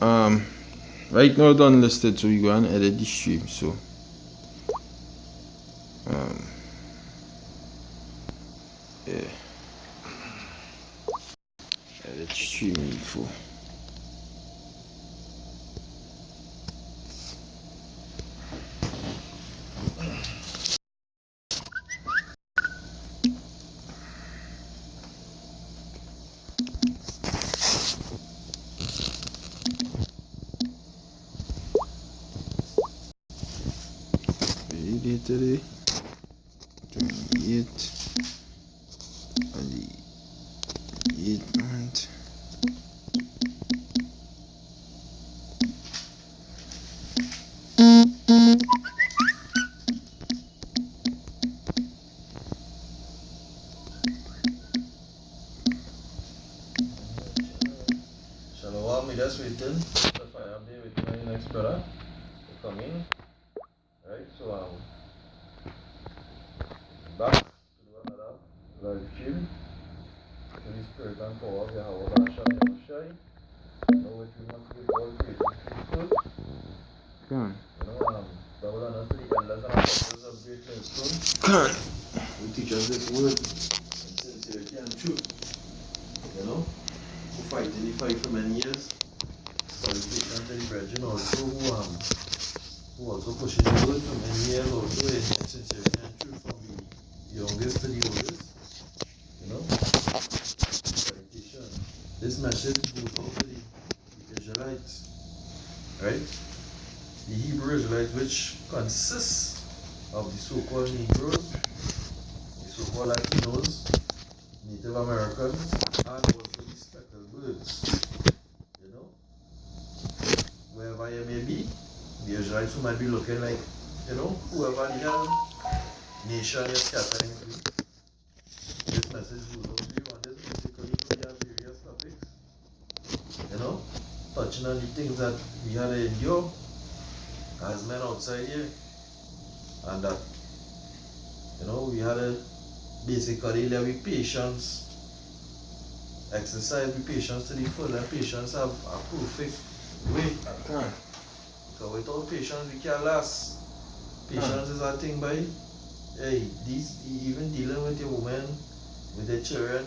Right now done listed, so we go and edit the stream. So yeah, edit stream info. Today 28 and the 8th month. Shalom, we just waiting. The fire update waiting on the next brother to come in. Right, so back to do another live stream to the spirit and power of Yahweh Shai. Now which we must give all praise and truth. Come Double honor to the elders and apostles of Great Millstone. on. Who teach us this word in sincerity and truth. Who fight in the fight for many years. Salutation to the brethren also who also pushing the word for many years also in sincerity and truth from the youngest to the oldest. Salutation. This message goes out to the Israelites. Right? The Hebrew Israelites, which consists of the so-called Negroes, the so-called Latinos, Native Americans, and also the speckled birds. Wherever you may be, the Israelites who might be looking like, whoever the hell nation you're scattering to. This message goes out to you, and this basically we have various topics, touching on the things that we had to endure as men outside here, and that, we had to basically live with patience, exercise with patience to the full, and patience have a perfect way. Because without patience we can't last. Patience is a thing by, even dealing with your woman, with the children,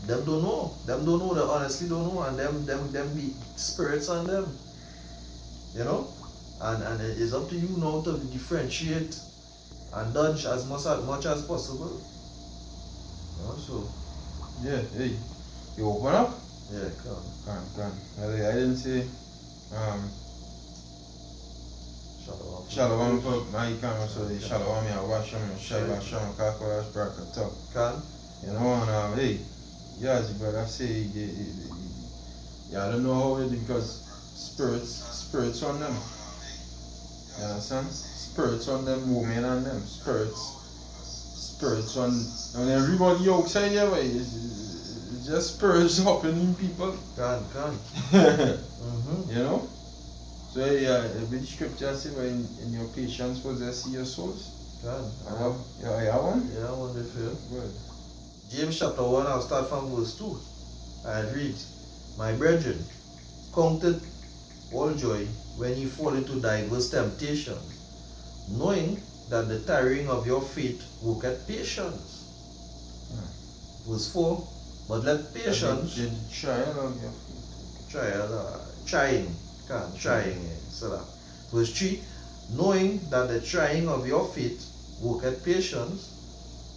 them don't know, they honestly don't know, and them be spirits on them, and it is up to you now to differentiate and dodge as much as possible. So Yeah, hey, you open up? yeah, come. I didn't say Shalom for my camera, so the Shalom, I watch him, Shaiba, Shama, Kakolash, Brakatok. Can? And hey, yes, but I say, I don't know how it is because spirits on them. You understand? Spirits on them, women on them, spirits on everybody outside here, it's just spirits happening people. Can. So the scripture says in your patience possess your souls. Can. You have one? Yeah, I want to feel. Good. James chapter 1, I'll start from verse 2. And read, My brethren, count it all joy when you fall into diverse temptations, knowing that the tiring of your faith worketh patience. Verse 4, but let patience... The trial of your faith. Trying. So that. Verse 3, knowing that the trying of your faith worketh patience.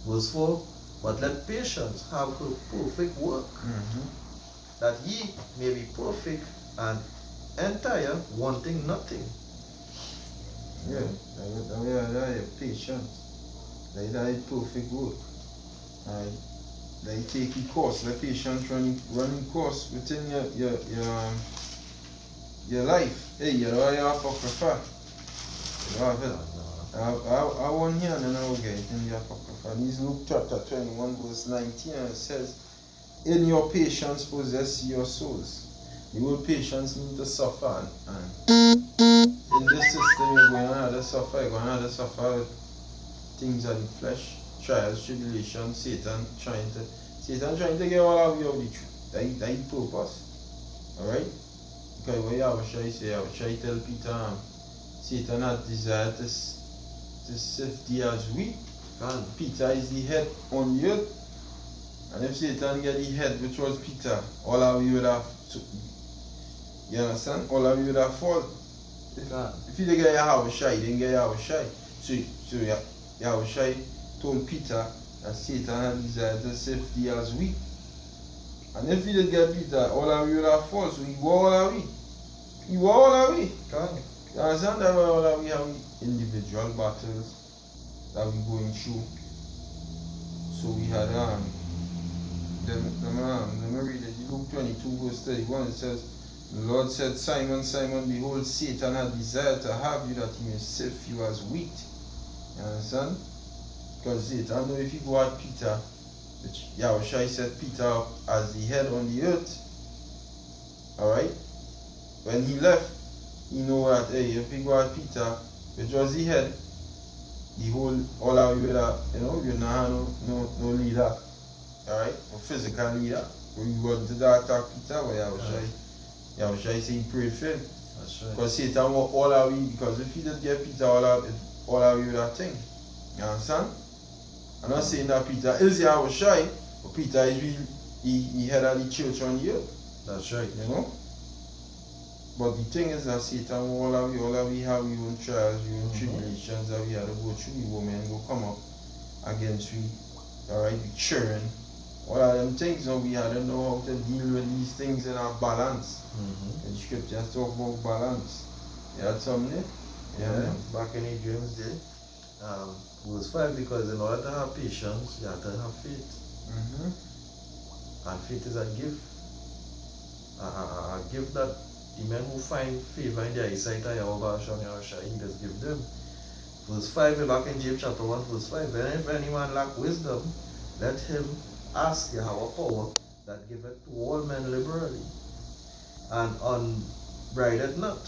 Verse 4, but let patience have her perfect work, that ye may be perfect and entire, wanting nothing. Yeah, that is patience. That is perfect work. They take the course, the patience running course within your life. Hey, you know you have apocrypha. You have it. I want here and I will get it in the apocrypha. This Luke chapter 21 verse 19 and it says, in your patience possess your souls. The word patience means to suffer, and in this system you're going to have to suffer things of the flesh, trials, tribulations, Satan trying to get all of you out of the truth. That's the purpose. Alright? because what Yahushua say, Yahushua tell Peter, Satan had desire to sift thee as wheat. And Peter is the head on the earth. And if Satan get the head, which was Peter, all of you would have, you understand? All of you would have fallen. If you didn't get Yahushua, you didn't get Yahushua. So Yahushua told Peter that Satan had desire to sift thee as wheat. And if you didn't get Peter, all of you would have fallen. So he were all away. He were all away. You understand that all of we have individual battles that we going through. So we had let me read it. Luke 22 verse 31. It says, the Lord said, Simon, Simon, behold, Satan had desired to have you that he may sift you as wheat. You understand? Because Satan know if you go at Peter, which Yahushua set Peter up as the head on the earth. Alright? When he left, he know that hey, if he go at Peter, which was the head, the whole all of you that you know no leader. Alright? No physical leader. When you want to attack Peter, well Yahushua say he prayed for him. That's right. Because Satan want all of you, because if he didn't get Peter all of you that thing. You understand? I'm not saying that Peter is Yahushua, but Peter is really he head of the church on the earth. That's right. You know? But the thing is that Satan, all of you have your own trials, your own tribulations that we have to go through. The woman will come up against we, alright, the children. All of them things now we have to know how to deal with these things in our balance. And the scriptures talk about balance. You had something there? Yeah, back in Adrian's day. Verse 5, because in order to have patience, you have to have faith. And faith is a gift. A gift that the men who find favor in their eyesight of Yahweh he does give them. Verse 5, back in James chapter 1, verse 5, and if any man lack wisdom, let him ask Yahweh power that giveth to all men liberally, and unbraided not.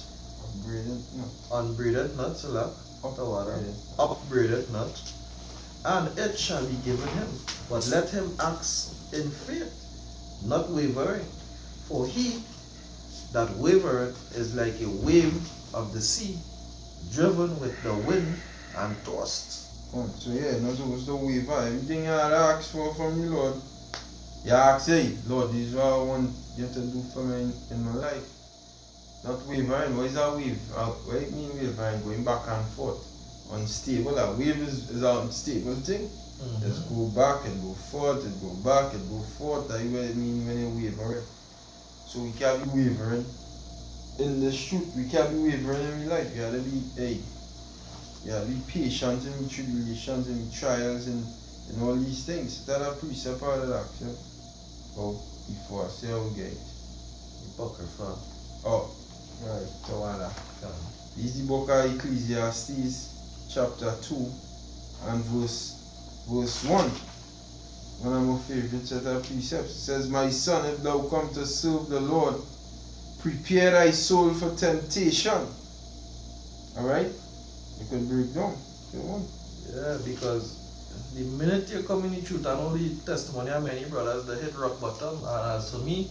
Unbraided not, so upbraided not, and it shall be given him. But let him ask in faith, not wavering. For he that wavereth is like a wave of the sea, driven with the wind and tossed. So yeah, not supposed to waver. Everything you had asked for from the Lord, you ask, hey, Lord, this is what I want you to do for me in my life. Not wavering. What is a wave? What do you mean wavering? Going back and forth. Unstable. A wave is an unstable thing. Just go back and go forth and go back and go forth. That's what it means when you wavering. So we can't be wavering in the truth. We can't be wavering in life. You gotta be, hey, you gotta be patient in the tribulations and the trials and all these things. That are precept out of that. Oh, before I say how we get it. Oh, right, Tawada. This is the book of Ecclesiastes, chapter 2, and verse 1. One of my favorite set of precepts. It says, my son, if thou come to serve the Lord, prepare thy soul for temptation. Alright? You could break down. Yeah, because the minute you come in the truth and all the testimony of many brothers, they hit rock bottom. And as for me,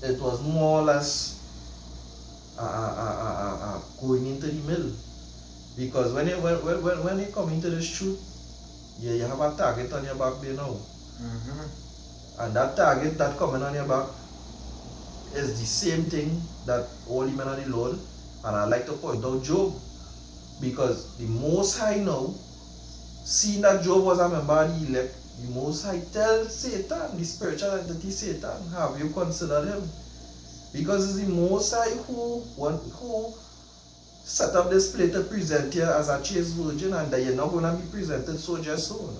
it was more or less going into the middle. Because when you come into this truth, you have a target on your back there now. And that target that coming on your back is the same thing that all the men of the Lord, and I like to point out Job, because the Most High now, seeing that Job was a member of the elect, the Most High tells Satan, the spiritual entity Satan, have you considered him? Because it's the Most High who set up this plate to present you as a chaste virgin, and that you're not going to be presented so just so.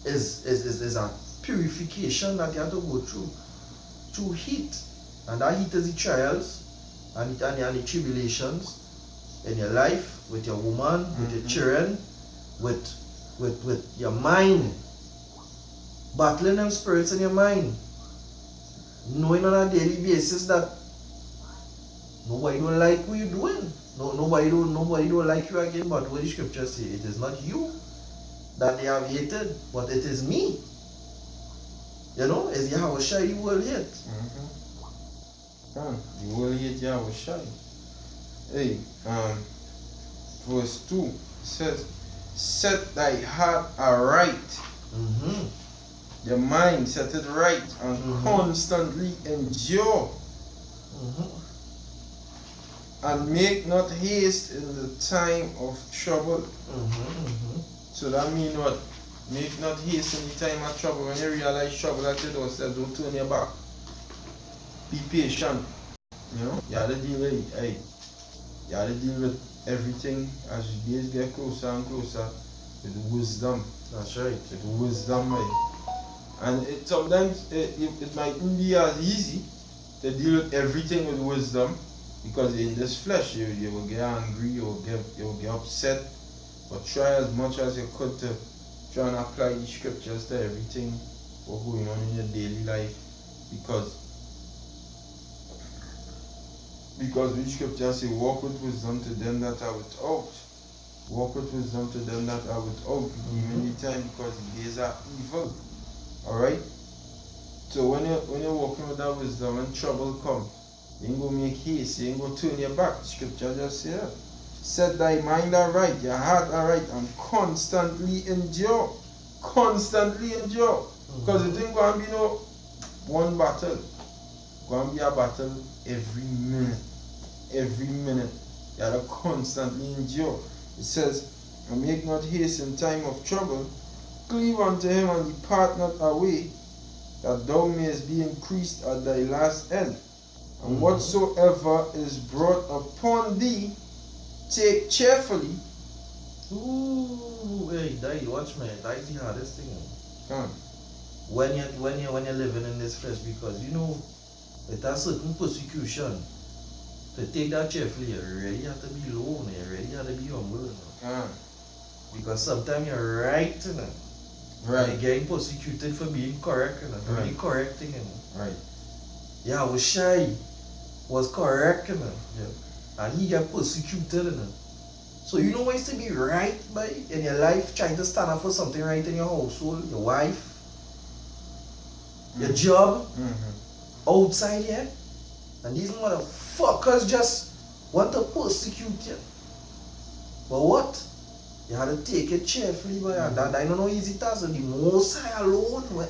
Is a purification that you have to go through heat, and that heat is the trials and the tribulations in your life, with your woman, with your children, with your mind, battling them spirits in your mind, knowing on a daily basis that nobody don't like what you're doing. Nobody don't like you again. But what the scriptures say, it is not you that they have hated, but it is me. It's Yahushua the world hate. Can the whole hate Yahweh Shai. Hey, verse 2 says, set thy heart aright. Your mind set it right and constantly endure. And make not haste in the time of trouble. So that means what? Make not haste in the time of trouble. When you realize trouble that you don't turn your back. Be patient. You know, you have to deal with it. Hey, you have to deal with everything as the days get closer and closer with wisdom. That's right. With wisdom, right? And sometimes it mightn't be as easy to deal with everything with wisdom, because in this flesh you will get angry, you will get upset. But try as much as you could to try and apply the scriptures to everything what's going on in your daily life, because the scriptures say, walk with wisdom to them that are without. Walk with wisdom to them that are without, redeeming the time, because the days are evil. Alright? So when you're walking with that wisdom, when trouble comes, you ain't gonna make haste, you ain't gonna turn your back. Scripture just say that. Set thy mind aright, your heart aright, and constantly endure. Constantly endure. Because it ain't gonna be no one battle. It's gonna be a battle every minute. Every minute. You have to constantly endure. It says, and make not haste in time of trouble. Cleave unto him and depart not away, that thou mayest be increased at thy last end. And whatsoever is brought upon thee, take cheerfully. Ooh, hey, watch me. That is the hardest thing. When you're living in this flesh, because you know it has certain persecution. To take that cheerfully, you really have to be low, you really have to be humble. Because sometimes you're right, right. You're getting persecuted for being correct, really correcting. Right. Yahweh Shai was correct, and he got persecuted. So you know what is to be right by in your life, trying to stand up for something right in your household, your wife, your job, outside here, and these motherfuckers just want to persecute you. But what? You have to take it cheerfully, but that I don't know easy task. So the Most High alone.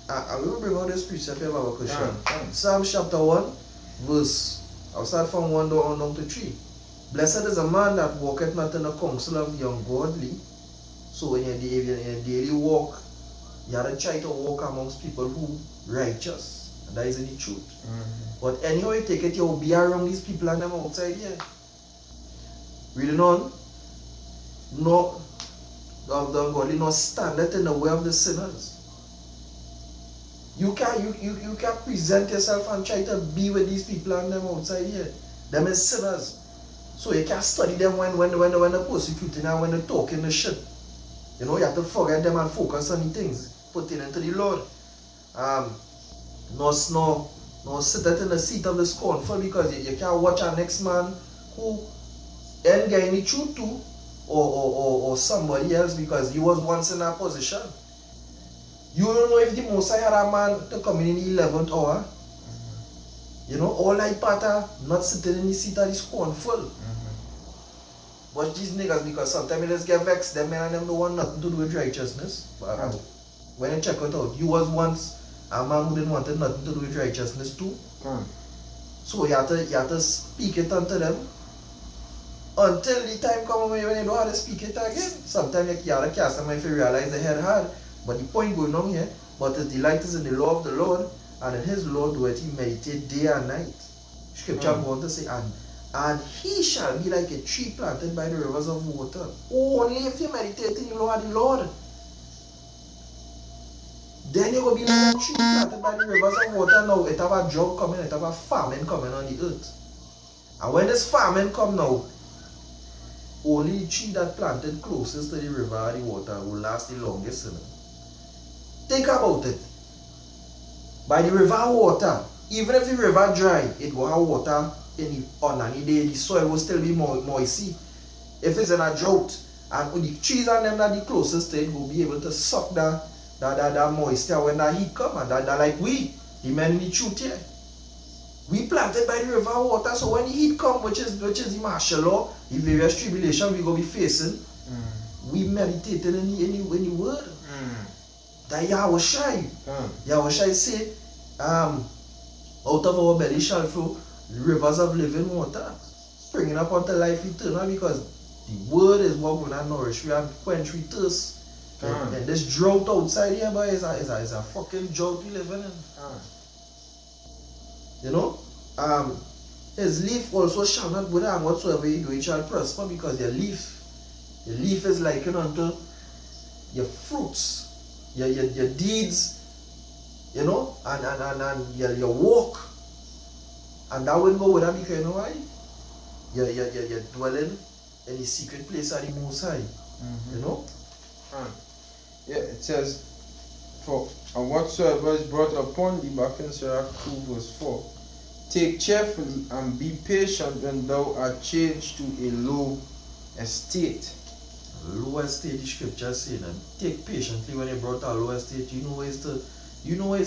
I will bring out this precept here about question. Psalm chapter 1, verse. I'll start from 1 down to 3. Blessed is a man that walketh not in the counsel of the ungodly. So in your daily walk, you have to try to walk amongst people who righteous. And that is the truth. But anyhow you take it, you'll be around these people and them outside here. Reading on. No, the ungodly not standeth in the way of the sinners. You can present yourself and try to be with these people and them outside here. Them is sinners. So you can't study them when they're persecuting and when they're talking the shit. You know, you have to forget them and focus on the things pertaining to the Lord. No sit in the seat of the scornful, because you can't watch our next man who ain't getting the truth to, or somebody else, because he was once in that position. You don't know if the Most High had a man to come in the 11th hour. You know, all that part of not sitting in the seat of the scornful. But these niggas, because sometimes they just get vexed, them and them don't want nothing to do with righteousness. But when you check it out, you was once a man who didn't want nothing to do with righteousness too. So you have to speak it unto them until the time comes when you don't have to speak it again. Sometimes you have to cast them if you realize they head hard. But the point going on here, but his delight is in the law of the Lord, and in his law doeth he meditate day and night. Scripture goes on to say, and he shall be like a tree planted by the rivers of water. Only if you meditate in the law of the Lord. Then you will be like a tree planted by the rivers of water. Now it have a drought coming, it have a famine coming on the earth. And when this famine come now, only the tree that planted closest to the river or the water will last the longest. Think about it. By the river water, even if the river dry, it will have water on any day. The soil will still be moisty. If it's in a drought, and the trees and them that the closest to it will be able to suck that moisture when that heat come, and that like we, the men in the truth here. We planted by the river water, so when the heat come, which is the martial law, the various tribulation we go be facing, we meditated in the word. That Yahweh Shai. Yahweh Shai say, out of our belly shall flow rivers of living water, springing up unto life eternal, because the word is what will not nourish we and quench we thirst. And this drought outside here, boy, is a fucking drought we living in. You know? His leaf also shall not wither, and whatsoever you do, it shall prosper, because your leaf is likened unto your fruits, your deeds, you know, and your walk. And that will go with that, because you know why? You're dwelling in the secret place of the Most High. You know? Yeah, it says, for and whatsoever is brought upon thee, back in Sirach 2 verse 4, take cheerfully and be patient when thou art changed to a low estate. Low estate, the scripture say that. Take patiently when you brought a low estate. You know it's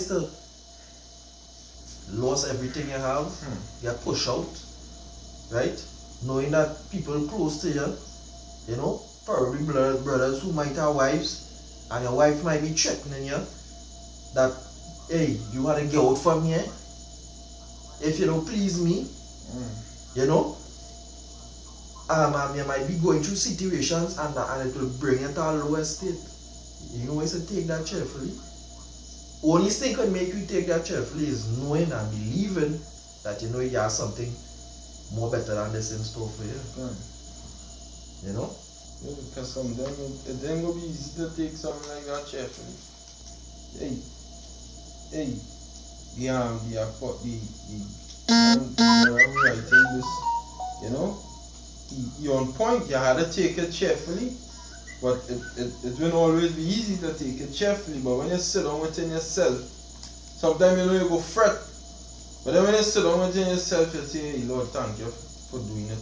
to lose everything you have. You push out, right? Knowing that people close to you, you know, probably brothers who might have wives, and your wife might be threatening you that, hey, you want to get out from here if you don't please me. You know, you might be going through situations, and it will bring you to a lower state. You know, it's to take that cheerfully. Only thing can make you take that cheerfully is knowing and believing that you know you have something more better than this in store for you. You know? Yeah, because sometimes it ain't gonna be easy to take something like that cheerfully. Hey, the writing this, you know, you're on point. You had to take it cheerfully, but it won't always be easy to take it cheerfully. But when you sit down within yourself, sometimes you know you go fret, but then when you sit down within yourself, you say, hey, Lord, thank you for doing it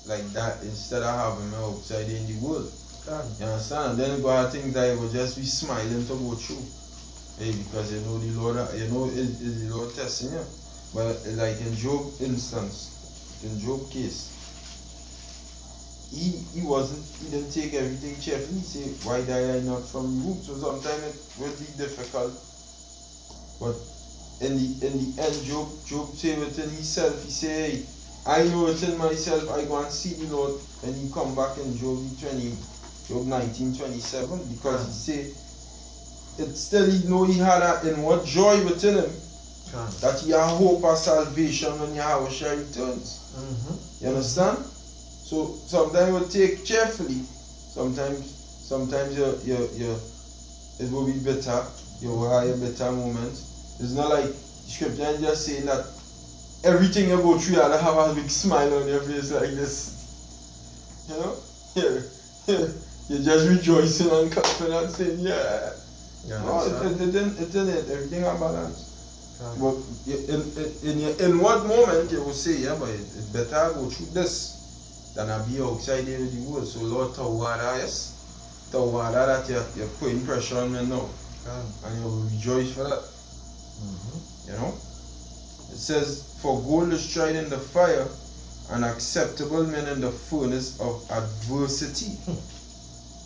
like that, instead of having me outside in the world. You understand? And then you got things that you will just be smiling to go through. Hey, because you know the Lord, you know is the Lord testing you. But like in Job instance, in Job case, he didn't take everything cheerfully. He said, why die I not from you? So sometimes it will be difficult. But in the end, Job said within himself, he said, hey, I know within myself I go and see the Lord when he come back in Job 19:27, because he said it still he know he had that inward joy within him, that he had hope of salvation when Yahweh Shai returns. You understand? So sometimes you take cheerfully, sometimes it will be better, you will have a better moment. It's not like scripture and just saying that everything you go through, you have a big smile on your face like this. You know? You're just rejoicing and confident, saying, yeah. No, it didn't. Everything is balanced. But in what moment you will say, yeah, but it's better I go through this than I be outside there with the world. So Lord, Tawada, yes. Tawada that you're putting pressure on me now. And you will rejoice for that. You know? It says, for gold is tried in the fire, and acceptable men in the furnace of adversity.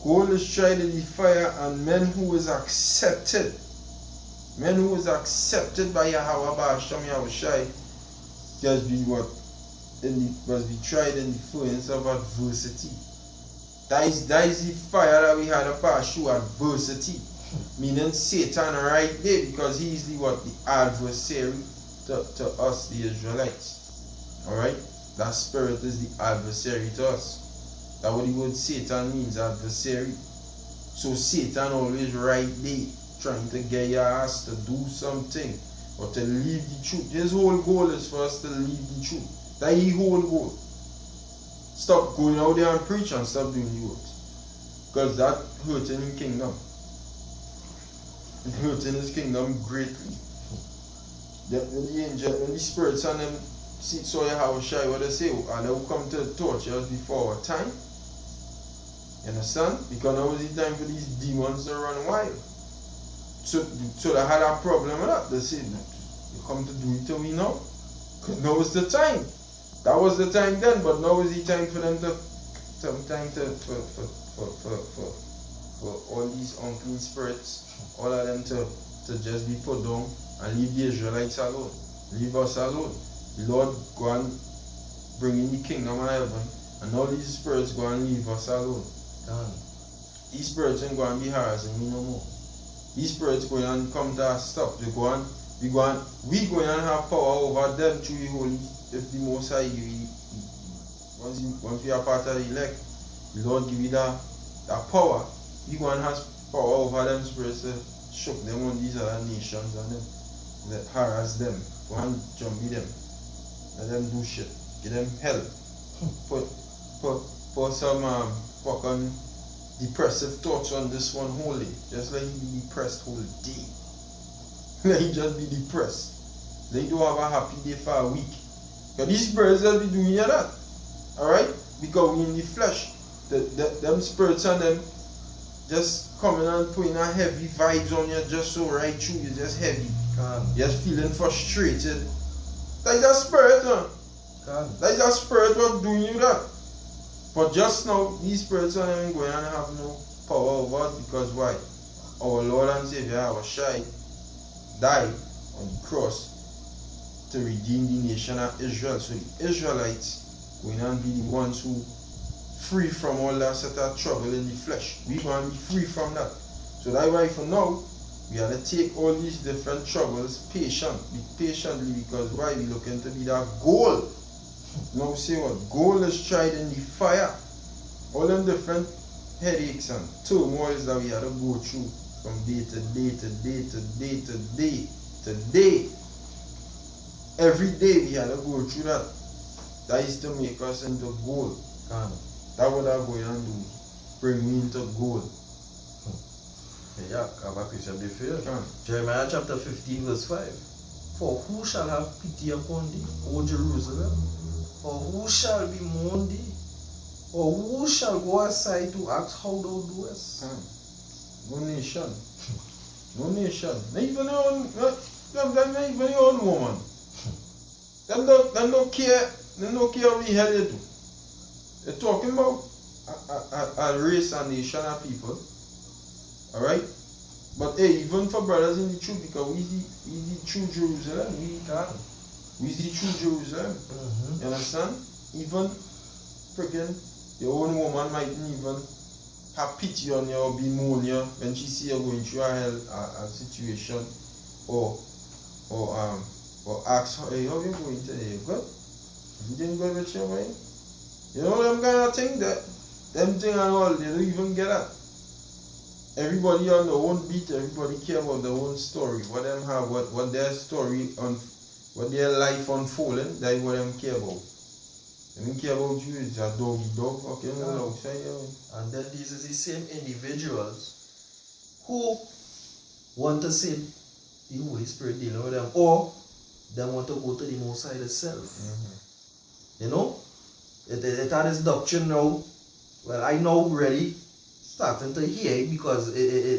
Gold is tried in the fire, and men who is accepted by Yahweh Ba'asham Yahweh Shai, just be what? Must be tried in the furnace of adversity. That is the fire that we had to pass through, adversity. Meaning Satan right there, because he is the adversary to us, the Israelites. Alright? That spirit is the adversary to us. That's what the word Satan means, adversary. So Satan always right there, trying to get your ass to do something, or to leave the truth. His whole goal is for us to leave the truth. That's his whole goal. Stop going out there and preach and stop doing the works. Because that hurting his kingdom. It hurting his kingdom greatly. When the spirits on them saw Yahweh Shai, what they say, and they will come to torture us before our time. You understand? Because now is the time for these demons to run wild. So they had a problem with that. They said, you come to do it to me now. Now is the time. That was the time then, but now is the time for them to for all these unclean spirits, all of them to just be put down and leave the Israelites alone. Leave us alone. The Lord go and bring in the kingdom of heaven, and all these spirits go and leave us alone. These spirits ain't going to be harassing me no more. These spirits going and come to us stop. We go and have power over them through the Holy. If the Most High give you, once we are part of the elect, the Lord give you that power. We go and have power over them spirits to shock them on these other nations and them, that harass them, go and jumpy them, let them do shit, give them hell, put some fucking depressive thoughts on this one whole day. Just let him be depressed whole day. Let him just be depressed. Let him do have a happy day for a week. Because these spirits will be doing that. Alright? Because we in the flesh. Them spirits and them just coming and putting a heavy vibes on you just so right through. You're just heavy. You're just feeling frustrated. That is a spirit, huh? That is a spirit what doing you that. But just now, these spirits are not going to have no power over it because why? Our Lord and Savior, our Shai, died on the cross to redeem the nation of Israel. So the Israelites going to be the ones who free from all that set of trouble in the flesh. We're going to be free from that. So that's why for now, we have to take all these different troubles patiently because why? We're looking to be that goal. Now say what? Gold is tried in the fire. All them different headaches and turmoils that we had to go through from day to day to day to day to day to day. Every day we had to go through that. That is to make us into gold. That's what I'm going to do. Bring me into gold. Yeah, I have a question before. Jeremiah chapter 15 verse 5. For who shall have pity upon thee, O Jerusalem? Or who shall bemoan thee? Or who shall go aside to ask how thou doest? No nation. No nation. Not even your own woman. Them don't care what the hell you do. They're talking about a race and nation of people. Alright? But hey, even for brothers in the truth, because we the true Jerusalem, we the true Jerusalem. You understand? Even freaking your own woman might even have pity on you or bemoan you when she see you going through a situation or ask her, hey, how you going today? Good? You didn't go with your mind? You know them kind of thing them thing and all, they don't even get that. Everybody on their own beat, everybody care about their own story. What them have, what their story on, what their life unfolding, that's what them care about. They don't care about you, it's a doggy dog, okay, no outside. And then these are the same individuals who want to see the Holy Spirit dealing with them, or they want to go to the Most High itself. You know? It had this doctrine now. Well, I know really starting to hear because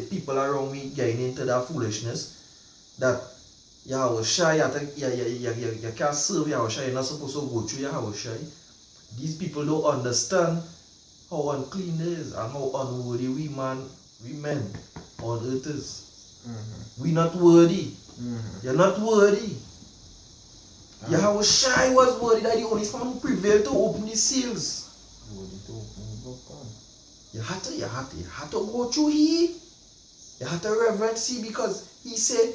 people around me getting into that foolishness that Yahweh Shai, you can't serve Yahweh Shai, you're not supposed to go through Yahweh Shai. These people don't understand how unclean it is and how unworthy we men on earth is. We not worthy. You're not worthy. Yahweh Shai was worthy, that the only one who prevailed to open the seals. You had to go through here. You had to reverence him because he said,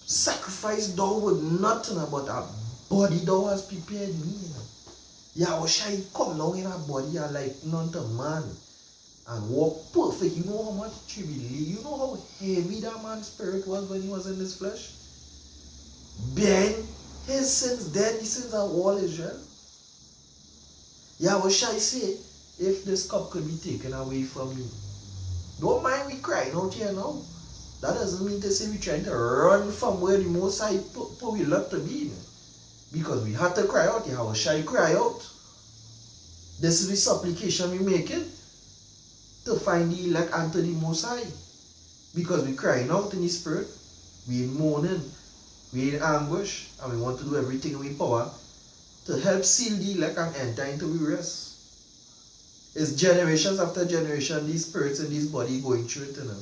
sacrifice thou with nothing but a body thou hast prepared me. Yahweh Shai come down in a body like none to man and walk perfect. You know how much tribulation, you know how heavy that man's spirit was when he was in this flesh? Bearing his sins, dead, the sins of all Israel. Yahweh Shai said, if this cup could be taken away from you, don't mind we crying out here now. That doesn't mean to say we're trying to run from where the Most High put we love to be. Because we had to cry out. Yahweh Shai cry out. This is the supplication we making to find the elect unto the Most High. Because we crying out in the spirit. We moaning. we in ambush, and we want to do everything in our power to help seal the elect and enter into the rest. It's generations after generation, these spirits in this body going through it, you know.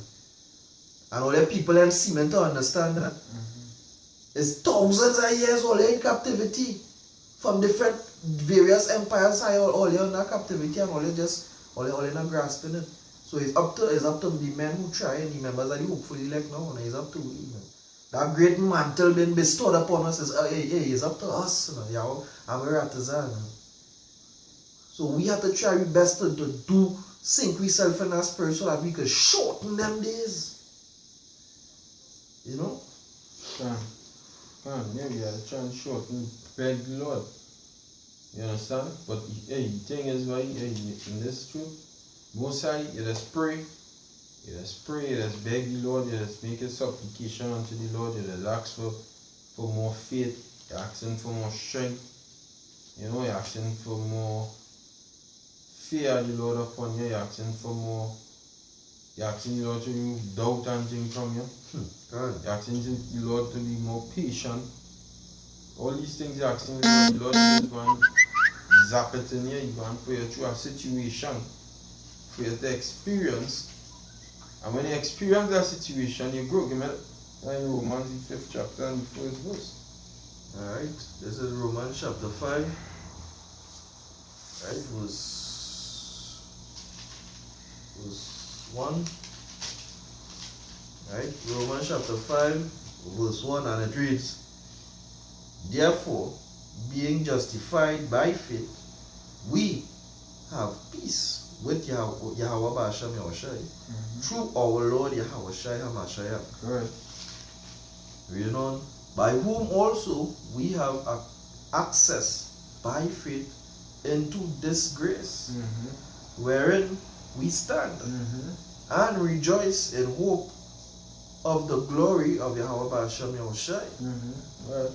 And all the people and seem to understand that. It's thousands of years all in captivity from different various empires, all in that captivity, and all in a grasping it. So it's up to the men who try and the members of the hopefully elect now, and it's up to we. That great mantle being bestowed upon us is it's up to us, you know. And we're at the zone. So we have to try our best to do sink ourselves in our spirit so that we can shorten them days. You know? Yeah, we are trying to shorten, beg the Lord. You understand? But the thing is, why in this truth, most high, you just pray, you just beg the Lord, you just make a supplication unto the Lord, you just ask for more faith, you're asking for more strength, you know, you're asking for more fear of the Lord upon you, you're asking for more, you're asking the Lord to remove doubt and things from you. You're asking the Lord to be more patient. All these things you're asking the Lord is going to zap it in you, he's going to put you through a situation for you to experience. And when you experience that situation, you grow. Give me Romans the 5th chapter and the 1st verse. Alright, this is Romans chapter 5. Right, verse 1. Right, Romans chapter 5, verse 1, and it reads, therefore, being justified by faith, we have peace with Yahweh Ba'ashem Yahushai through our Lord Yahushai HaMashiach. Right. Reading on, by whom also we have access by faith into this grace, wherein we stand, and rejoice in hope of the glory of Yahweh Ba'ashem Yahushai. Right.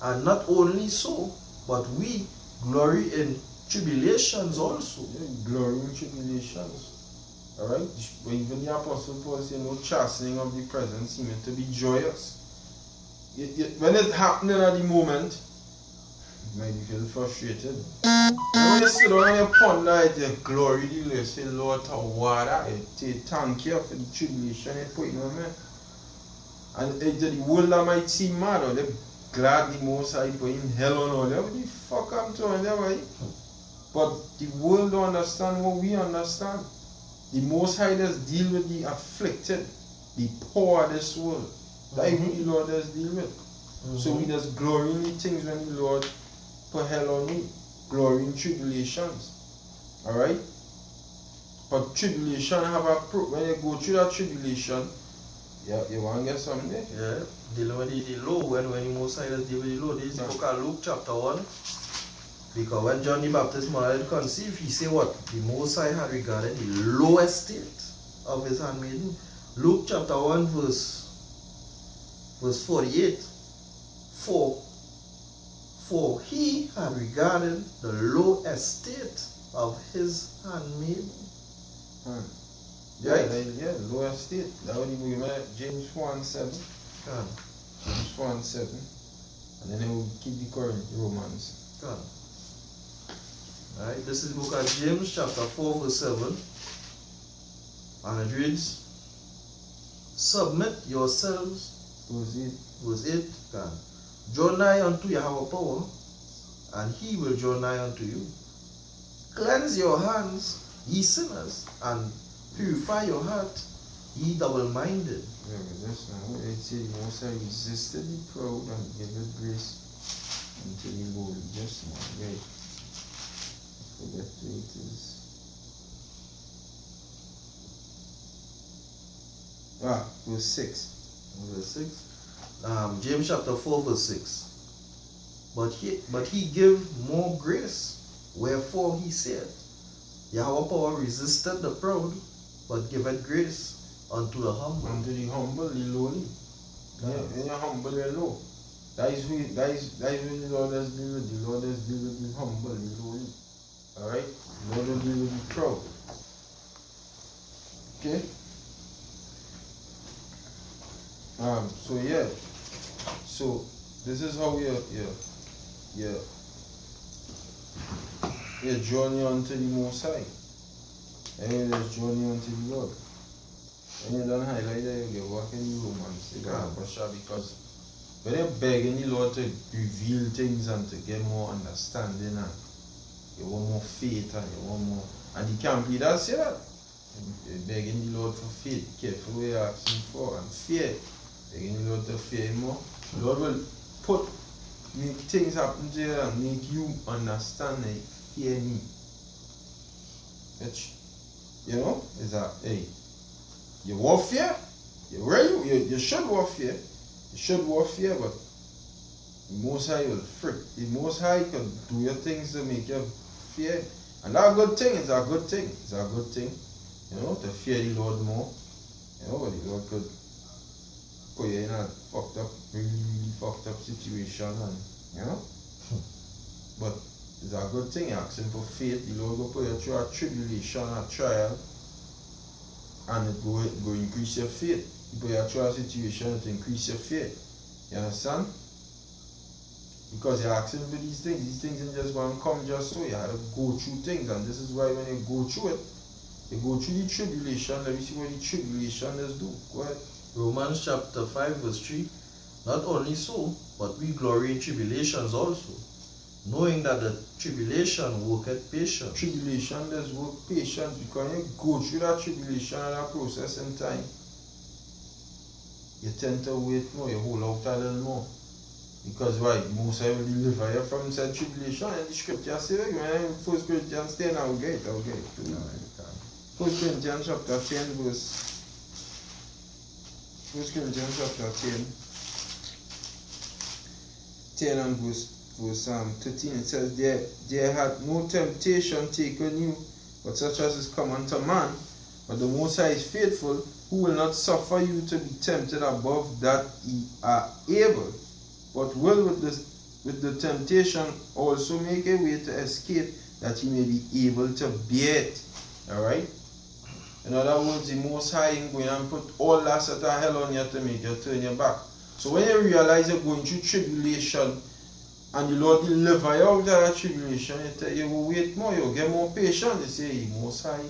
And not only so, but we glory in tribulations also. Yeah, glory in tribulations. Alright? Even the Apostle Paul said, no chastening of the present seemeth to be joyous. When it happening at the moment, you might be feeling frustrated. And when you sit down and you ponder it, you glory the Lord, say, Lord, water, you thank you for the tribulation you're putting on me. And the world that might seem mad, or they're glad the Most High put in hell on all that. What the fuck I'm doing there, right? But the world don't understand what we understand. The Most High does deal with the afflicted, the poor of this world. That's who the Lord does deal with. So we just glory in the things when the Lord put hell on me. Glory in tribulations. Alright? But tribulation have a when you go through that tribulation, you want to get something there? Yeah, dealing with the low, when the Most High does deal with the low. This is the book of Luke chapter 1. Because when John the Baptist mother had conceived, he said what? The Most High had regarded the low estate of his handmaiden. Luke chapter 1 verse 48. For he had regarded the low estate of his handmaiden. Yeah, low estate. That would be James 4:7. James 4:7. And then they will keep the current Romans. Alright, this is the book of James chapter 4 verse 7. And it reads, submit yourselves, verse 8, draw nigh unto Yahweh power, and he will draw nigh unto you. Cleanse your hands, ye sinners, and purify your heart, ye double-minded. Yeah, but that's not what it says. Most High resisted the proud and giveth grace unto the lowly. Just now, right? I forget who it is. Verse 6. Verse 6. James chapter 4 verse 6. But he give more grace, wherefore he said, Yahweh power resisted the proud, but giveth grace unto the humble. Unto the humble, the lowly. Yeah, when you're humble, you're low. That is who the Lord has deal with. The Lord has deal with the humble, the lowly. Alright? The Lord has deal with the proud. Okay? So yeah. So this is how you journey unto the Most High. And you just journey unto the Lord. And you don't highlight that you walk in the Romans, because when you're begging the Lord to reveal things and to get more understanding and you want more faith and you want more, and you can't be that say that. You're begging the Lord for faith, careful what you're asking for, and fear. Begging the Lord to fear Him more. The Lord will make things happen to you and make you understand that fear me. Which, you know, is that, hey, you want fear? You should want fear. You should want fear, but the Most High will freak. The Most High can do your things to make you fear. And that's a good thing. It's a good thing. It's a good thing. You know, to fear the Lord more. You know, but the Lord could put you in a fucked up, really fucked up situation, and you know. But it's a good thing. Asking for faith. The Lord will put you through a tribulation, a trial, and it go increase your faith. He put you through a situation to increase your faith. You understand? Because you're asking for these things ain't just going to come just so. You have to go through things, and this is why when you go through it, you go through the tribulation. Let me see what the tribulation is do. Go ahead. Romans chapter 5 verse 3. Not only so, but we glory in tribulations also, knowing that the tribulation worketh patience. Tribulation does work patience, because you go through that tribulation and that process in time. You tend to wait more, you hold out a little more. Because why? Most I will deliver you from said tribulation, and the scripture says, when 1 Corinthians 10, I'll get. 1 Corinthians chapter 10 verse 1 Corinthians chapter 10 and verse 13, it says, there had no temptation taken you, but such as is common to man. But the Most High is faithful, who will not suffer you to be tempted above that ye are able, but will with the temptation also make a way to escape, that ye may be able to bear it. Alright? In other words, the Most High ain't going and put all that sort of hell on you to make you turn your back. So when you realize you're going through tribulation, and the Lord deliver you out of that tribulation, you will wait more, you'll get more patient. You say, hey, Most High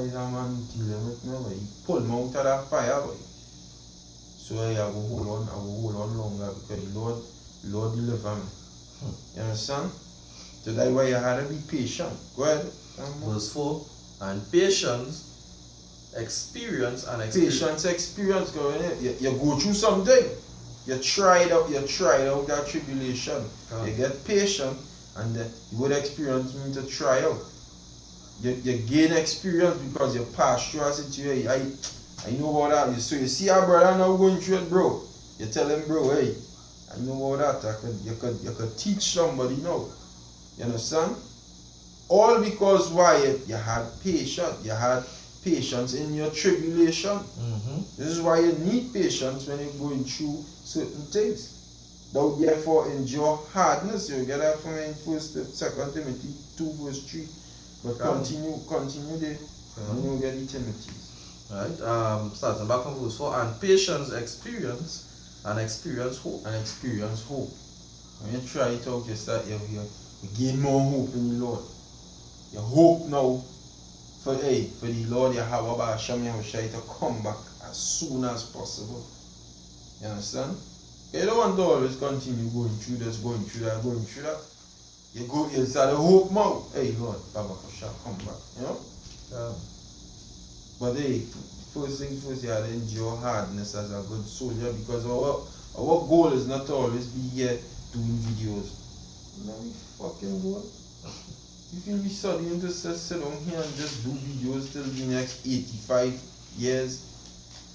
is a man dealing with me, but he pulled me out of that fire. Boy. So I will hold on longer, because the Lord deliver me. You understand? So that's why you have to be patient. Go ahead. Verse 4. And patience, experience, and experience. Patience, experience, you go through something. You try it out that tribulation. You get patient, and you would experience me to try out. You gain experience because you pass through a situation. I know about that. So you see our brother now going through it, bro. You tell him, bro, hey, I know about that. You could teach somebody now. You understand? All because why? You had patience. You had patience in your tribulation. This is why you need patience when you're going through certain things. Thou therefore endure hardness. You get that from 2 Timothy 2 verse 3. But continue there. And you get the Timothy's. Right. Starting back from verse 4. And patience, experience, and experience hope. And experience hope. When you try it out, you start you gain more hope in the Lord. You hope now for the Lord Yahweh Hashem Yahushai to come back as soon as possible. You understand? You don't want to always continue going through this, going through that. You start to hope now. Hey Lord, Baba shall come back. You know? Yeah. But hey, first thing first, you have to endure hardness as a good soldier, because our goal is not to always be here doing videos. You know, we fucking goal. You feel we studying to sit down here and just do videos till the next 85 years?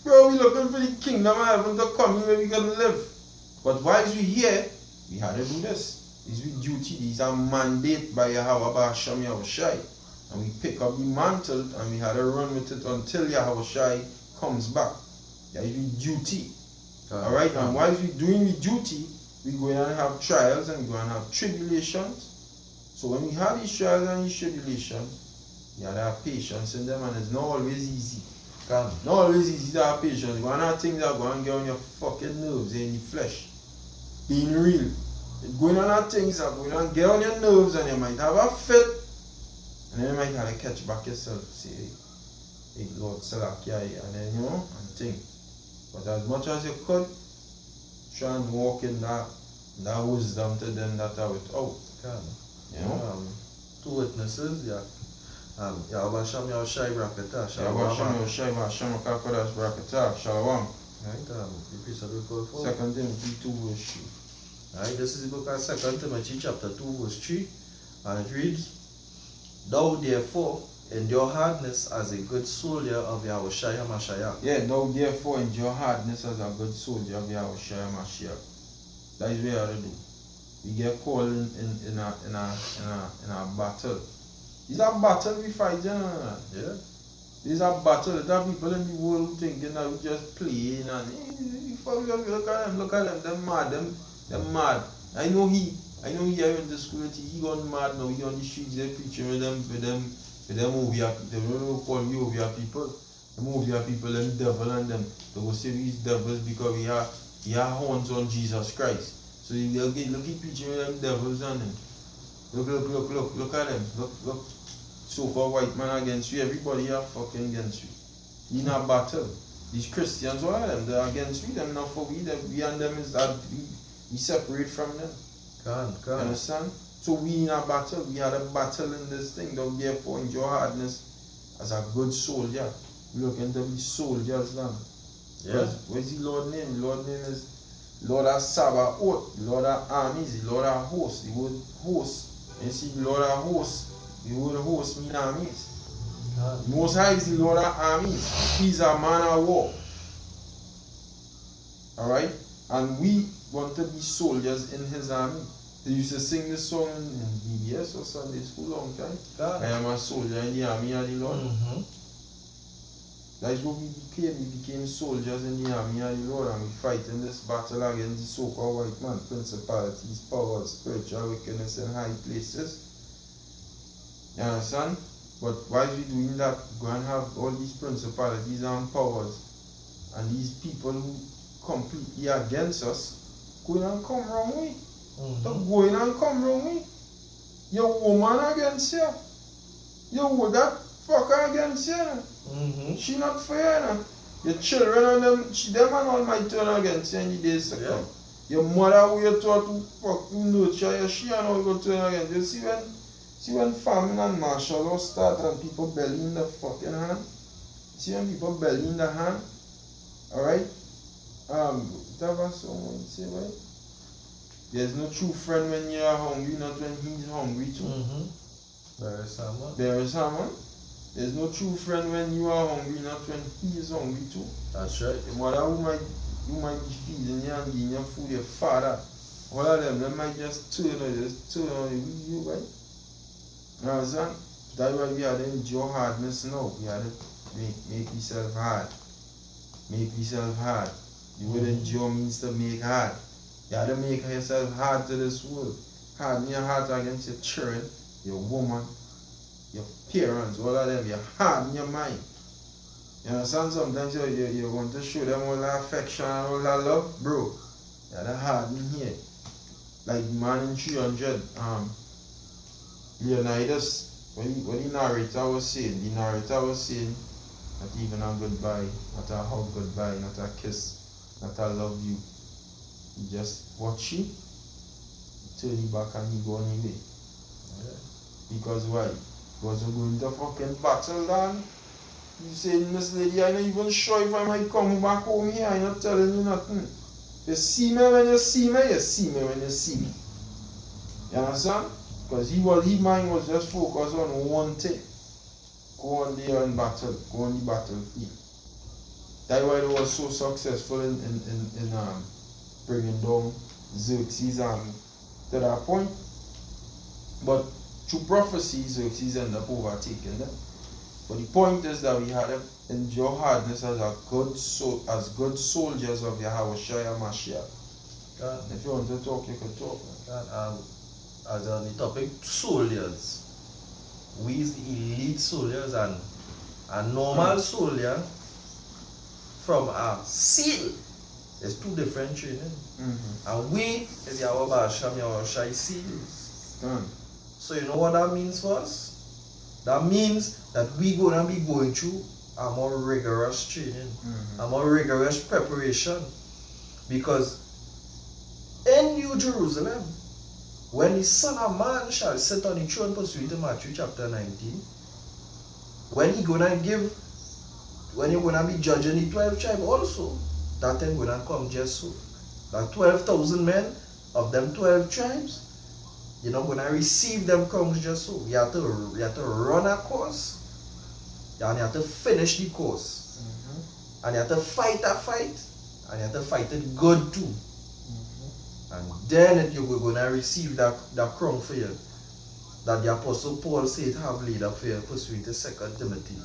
Bro, we looking for the kingdom of heaven to come here where we gonna live. But whilst we here, we had to do this. This is duty. These are mandate by Yahweh Hashem Yahushai. And we pick up the mantle and we had to run with it until Yahushai comes back. That is duty. Alright, and whilst we doing the duty, we go and have trials and we go and have tribulations. So when we have these trials and these tribulations, you have to have patience in them, and it's not always easy. Can. Not always easy to have patience. One of the things that go and get on your fucking nerves in your flesh. Being real. It's going on at things that going and get on your nerves and you might have a fit. And then you might have to catch back yourself. Say, hey Lord, Salakia, and then you know, and think. But as much as you could, try and walk in that wisdom to them that are without. Can. You know? Two witnesses, yeah. Yahweh Yahushai Brakata, Shalom. Shalom. Right, the piece of the code for 2 Timothy 2 verse 3. Right, this is the book of 2 Timothy chapter 2 verse 3, and it reads, Thou therefore endure hardness as a good soldier of Yahushai HaMashiach. Yeah, thou therefore endure hardness as a good soldier of Yahushai HaMashiach. That is what you have to do. We get called in a battle. It's a battle we fight, you know. Yeah. It's a battle. There are people in the world who thinking that we just playing and look at them, they're mad, they're mad. I know he went to school, he gone mad now, he on the streets, they're preaching with them over, they don't call me over people. Them over people, them devil and them. They will say these devils because we have horns on Jesus Christ. So they'll get lucky preaching with them devils and them. Look at them. Look. So-called white man against you. Everybody are fucking against you. In a battle. These Christians, all of them, they're against you. Them not for we. We and them is that we separate from them. Can. You understand? So we in a battle. We had a battle in this thing. Don't therefore endure hardness as a good soldier. We looking to be soldiers now. Yeah. Where's the Lord's name? The Lord's name is Lord of Sabaoth, the Lord of armies, the Lord of hosts. The word host. You see, the Lord of hosts. The word host means armies. Most High is the Lord of armies. He's a man of war. Alright? And we want to be soldiers in his army. They used to sing this song in BBS or Sunday school long time. I am a soldier in the army of the Lord. That is what we became. We became soldiers in the army of the Lord, and we fight in this battle against the so-called white man, principalities, powers, spiritual wickedness in high places. You understand? But while we doing that, we go and have all these principalities and powers and these people who completely against us going and come wrong way. Don't go in and come wrong way. Your woman against you. Your that fucker against you. She not fair. Your children and them and all might turn against you in the days to come. Your mother who you thought to fuck nurture you, she and all go turn against you. See when famine and martial law start and people belly in the fucking hand? See when people belly in the hand? Alright? That was someone say, right? There's no true friend when you are hungry, not when he's hungry too. There is someone. There's no true friend when you are hungry, not when he is hungry too. That's right. The mother who might be feeding you and giving you food, your father, all of them might just turn on you, right? You understand? That's why we have to endure hardness now. We have to make yourself hard. Make yourself hard. The word endure means to make hard. You have to make yourself hard to this world. Harden your heart against your children, your woman, your parents, all of them. You harden your mind. You understand? Sometimes you want to show them all that affection and all that love. Bro, you have to harden here. Like the man in 300. Leonidas, what the narrator was saying, not even a goodbye, not a hug goodbye, not a kiss, not a love you. He just watch you, turn you back and he go on his way. Yeah. Because why? Because we're going to fucking battle down. You saying, Miss Lady, I'm not even sure if I might come back home here, I'm not telling you nothing. You see me when you see me, you see me when you see me. You understand? Because his mind was just focused on one thing. Go on there and battle. Go on the battlefield. That's why they were so successful in bringing down Xerxes' army to that point. But through prophecy, Xerxes ended up overtaking them. But the point is that we had to endure hardness as good soldiers of Yahushai HaMashiach. If you want to talk, you can talk. As on the topic, soldiers. We is elite soldiers and a normal soldier from a seal. There's two different training. And we is Yahweh Basham, Yahweh Shai seals. So you know what that means for us? That means that we gonna be going through a more rigorous training, a more rigorous preparation. Because in New Jerusalem, when the Son of Man shall sit on the throne, pursuant to Matthew chapter 19, when you're gonna be judging the 12 tribes also, that time gonna come just so. That 12,000 men of them 12 tribes, you're not gonna receive them crowns just so. You have to run a course, and you have to finish the course, and you have to fight a fight, and you have to fight it good too. And then you're gonna receive that crown for you that the Apostle Paul said have laid up for you pursuant to 2 Timothy.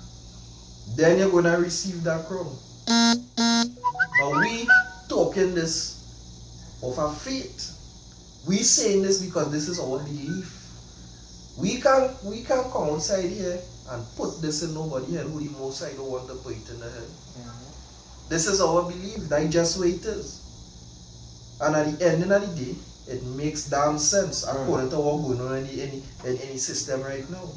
Then you're gonna receive that crown. Now we talking this of our faith. We saying this because this is our belief. We can't come outside here and put this in nobody's head who the Most High don't want to put it in the head. This is our belief. That just what it is. And at the end of the day, it makes damn sense according to what going on in any system right now.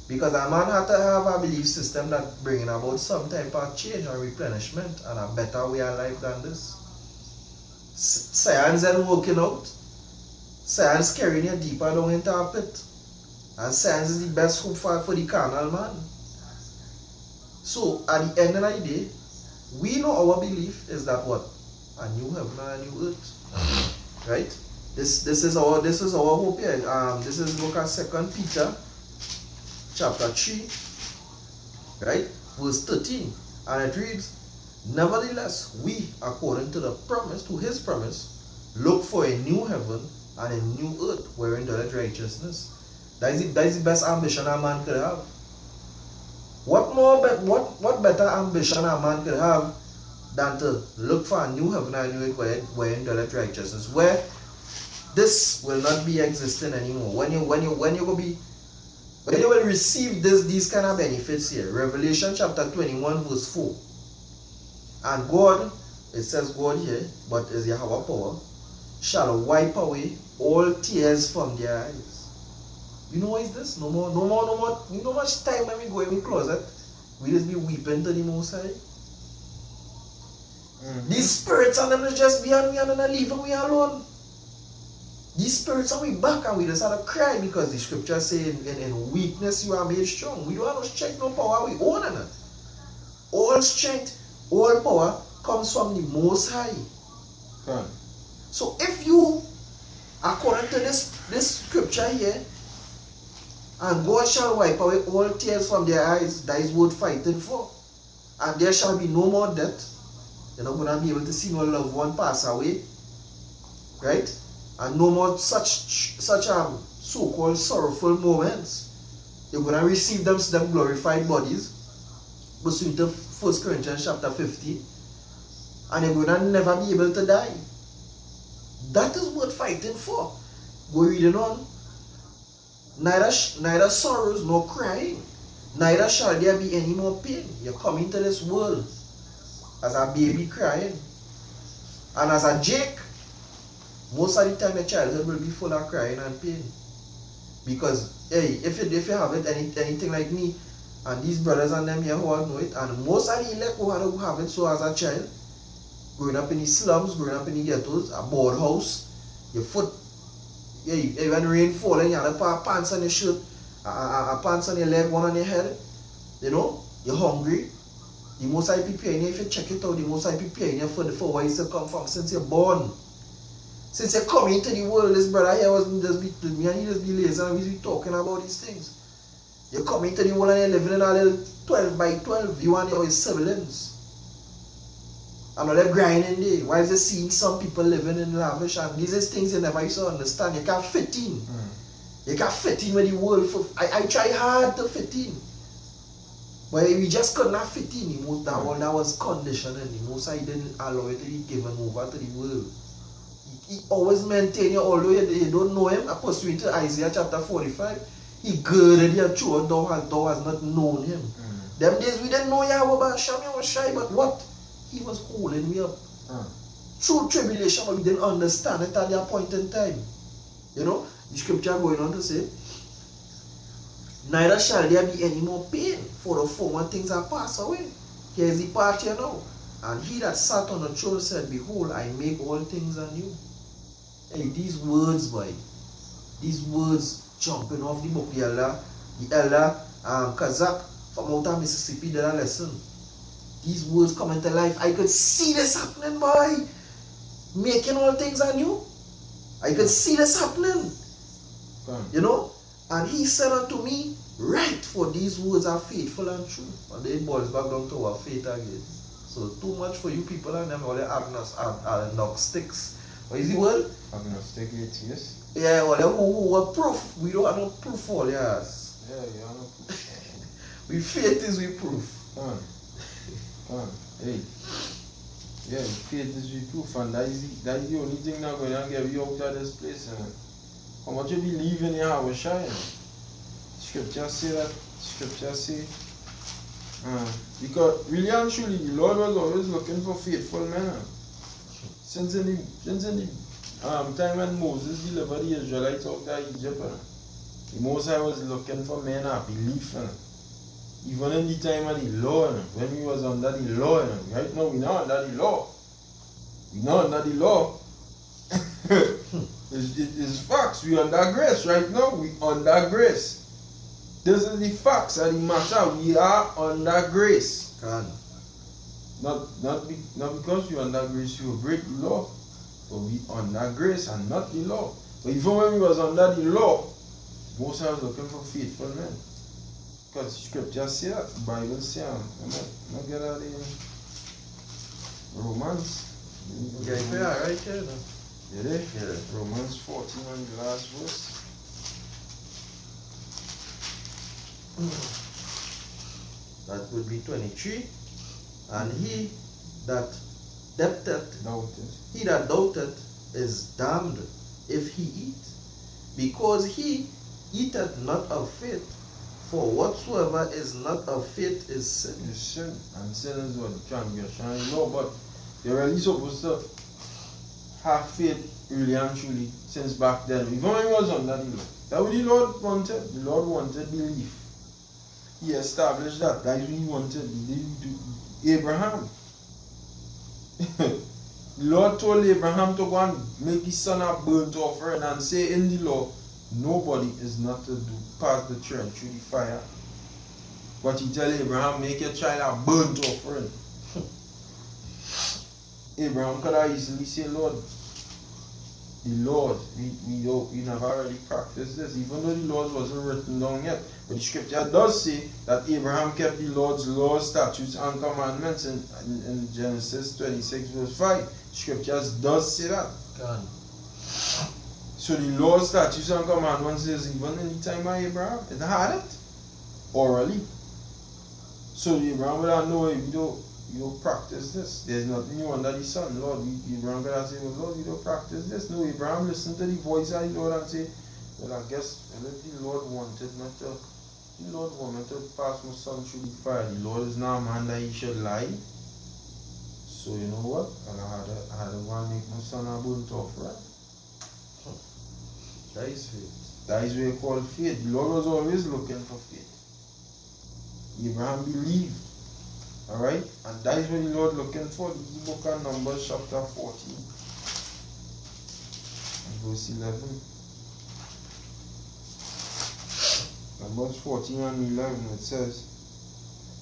Because a man had to have a belief system that bringing about some type of change and replenishment and a better way of life than this. Science ain't working out. Science carrying you deeper down into a pit. And science is the best hope for the carnal man. So at the end of the day, we know our belief is that what? A new heaven and a new earth. Right? This is our hope here. This is book of 2 Peter chapter 3, right? Verse 13. And it reads, nevertheless, we, according to the promise, to his promise, look for a new heaven and a new earth wherein dwelleth righteousness. That is the best ambition a man could have. What better ambition a man could have than to look for a new heaven and a new earth wherein dwelleth righteousness, where this will not be existing anymore. When you will receive these kind of benefits here. Revelation chapter 21 verse 4. And God, it says God here, but is Yahweh power, shall wipe away all tears from their eyes. You know what is this? No more. You know much time when we go in the closet, we just be weeping to the Most High. These spirits and them just be on me and then leave we alone. These spirits are we back and we just have to cry because the scripture say in weakness you are made strong. We don't have no strength, no power, we own it. All strength, all power comes from the Most High. So if you, according to this scripture here, and God shall wipe away all tears from their eyes, that is worth fighting for. And there shall be no more death. You're not going to be able to see no loved one pass away. Right? And no more such so-called sorrowful moments. You're going to receive them glorified bodies. Pursuant to 1 Corinthians chapter 50. And you're going to never be able to die. That is worth fighting for. Go reading on. Neither sorrows nor crying. Neither shall there be any more pain. You come into this world as a baby crying. And as a Jake, most of the time your childhood will be full of crying and pain. Because, hey, if you have it, anything like me, and these brothers and them here who all know it, and most of the elect who have it so as a child, growing up in the slums, growing up in the ghettos, a board house, your foot, yeah, when rain falling, you have a pair of pants on your shirt, a pants on your leg, one on your head, you know, you're hungry. The Most High preparing you, if you check it out, the Most High preparing you for where you still come from since you're born. Since you come into the world, this brother here wasn't just be me and he just be lazy and we be talking about these things. You come into the world and you're living in a little 12 by 12, you and your siblings. And all that grinding there. Why is it seeing some people living in lavish and these are things you never used to understand. You can't fit in. You can't fit in with the world. I try hard to fit in. But we just could not fit in. That was conditioning. The Most High didn't allow it to be given over to the world. He always maintained you, although you don't know him. Pursuant to Isaiah chapter 45, he girded your throat, thou hast not known him. Them days we didn't know Yahweh Basham, Yahweh Shai, but what? He was holding me up. Through tribulation, but we didn't understand it at that point in time. You know, the scripture going on to say, neither shall there be any more pain, for the former things are passed away. Here is the part here now. And he that sat on the throne said, behold, I make all things anew. Hey, these words, boy, these words jumping off the book, the elder Kazak from out of Mississippi did a lesson. These words come into life. I could see this happening, boy. Making all things anew. I could see this happening. You know? And he said unto me, write, for these words are faithful and true. And then it boils back down to our faith again. So too much for you people and them all the agnostics. What is the word? Agnostic atheists. Yeah, well, who are proof. We don't have no proof for yes. Yeah, you have no proof. We faith is we proof. Come on. Hey. Yeah, faith is we proof, and that is the only thing that's going to get you out of this place. How much you believe in, you have a shine. Scripture say that. Scripture say. Because really and truly, the Lord was always looking for faithful men. Since in the time when Moses delivered the Israelites out of Egypt, the Moses was looking for men of belief. Even in the time of the law, when we was under the law, right now we're not under the law. We're not under the law. It's facts. We under grace right now. We under grace. This is the facts of the matter. We are under grace. God. Not because we under grace you break the law, but we under grace and not the law. But even when we was under the law, Moses was looking for faithful men. Because scripture say that, the Bible say, I'm get out in Romans. Yeah, right here. You there? Yeah. Romans 14 on the last verse. That would be 23. And he that doubted is damned if he eat, because he eateth not of faith. For whatsoever is not of faith is sin. It's sin. And sin is what? Transgression. No, but you're really supposed to have faith really and truly since back then. Even when he was under the law. That's what the Lord wanted. The Lord wanted belief. He established that. That's what he wanted. He didn't do Abraham. The Lord told Abraham to go and make his son a burnt offering and say in the law, nobody is not to do pass the trend through the fire. But he tell Abraham, make your child a burnt offering. Abraham could have easily say, Lord, we never really practiced this, even though the laws wasn't written down yet. But the scripture does say that Abraham kept the Lord's laws, statutes, and commandments in Genesis 26 verse 5. Scriptures does say that. God. So the laws, statutes, and commandments is even in the time of Abraham. It had it orally. So Abraham would have known if you don't practice this. There's nothing new under the sun. Lord, Abraham could have said, well, Lord, you don't practice this. No, Abraham listened to the voice of the Lord and say, well, I guess if the Lord wanted me to pass my son through the fire. The Lord is not a man that he should lie. So you know what? And I had to go and make my son a burnt offering. That is faith. That is what you call faith. The Lord was always looking for faith. Abraham believed. Alright? And that is what the Lord looking for. The book of Numbers chapter 14. And verse 11. Numbers 14 and 11 it says,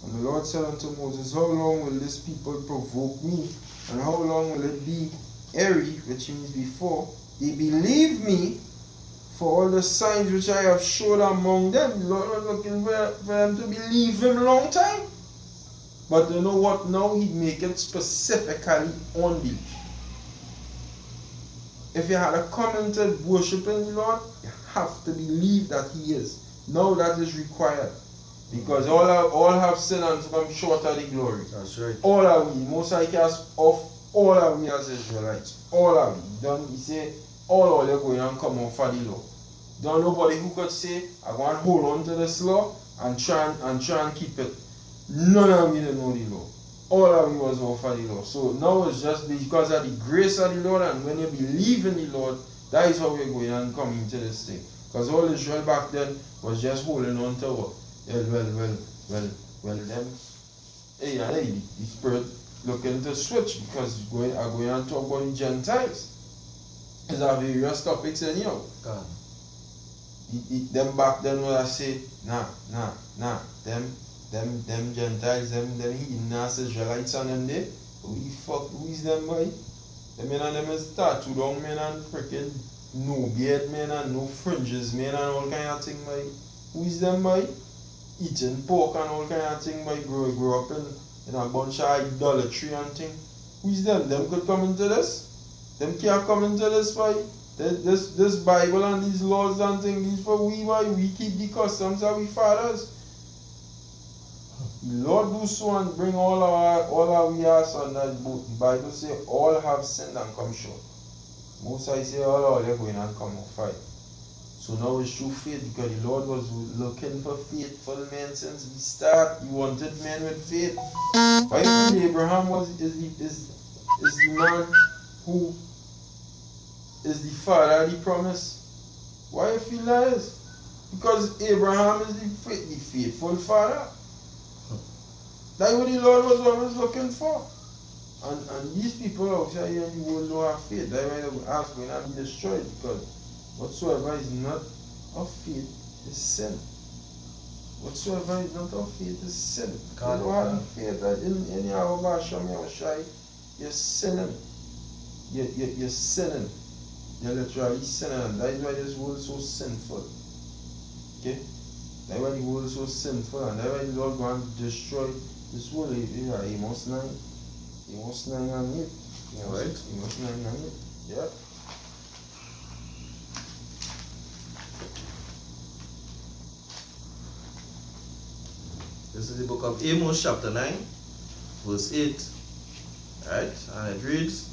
and the Lord said unto Moses, how long will this people provoke me? And how long will it be ere, which means before, they believe me for all the signs which I have showed among them? The Lord was looking for them to believe him a long time. But you know what? Now he make it specifically on belief. If you had a come into worshiping the Lord, you have to believe that he is. Now that is required. Because all have sinned and come short of the glory. That's right. All are we. Most High cast off all are we as Israelites. All are we. Don't he say all are going and come off for the law. Don't nobody who could say, I want to hold on to this law and try and keep it. None of we don't know the law. all of it was all for the Lord. So now it's just because of the grace of the Lord, and when you believe in the Lord, that is how we're going and coming into this thing. Because all Israel back then was just holding on to what? Well, them. Hey, the Spirit looking to switch, because I'm going to talk about the Gentiles. There's a various topics anyhow. Them back then when I say, nah, them Gentiles, them heathen ass Israelites and them there, who is them boy? Them men and them is tattooed down men and freaking no beard men and no fringes men and all kind of thing boy. Who is them boy? Eating pork and all kind of thing boy, grow up in a bunch of idolatry and thing. Who is them? Them could come into this? Them can't come into this boy? This Bible and these laws and things, these for we boy, we keep the customs of we fathers. The Lord do so and bring all our we ask on that boat. The Bible say all have sinned and come short. Most I say all they're going and come off fight. So now it's true faith, because the Lord was looking for faithful men since the start. He wanted men with faith. Why you feel Abraham is the man who is the father of the promise? Why you feel that is? Because Abraham is the faithful father. That's what the Lord was always looking for. And these people outside here in the world don't have faith. That's why the house will not be destroyed, because whatsoever is not of faith is sin. Whatsoever is not of faith is sin. You don't have faith in your Basham, your Shai, you're sinning. You're sinning. You're literally sinning. And that is why this world is so sinful. Okay? That's why the world is so sinful, and that's why the Lord going to destroy this world. Amos 9. Amos 9 and 8. Right. Amos 9 and 8. Yeah. This is the book of Amos chapter 9, verse 8. Right? And it reads,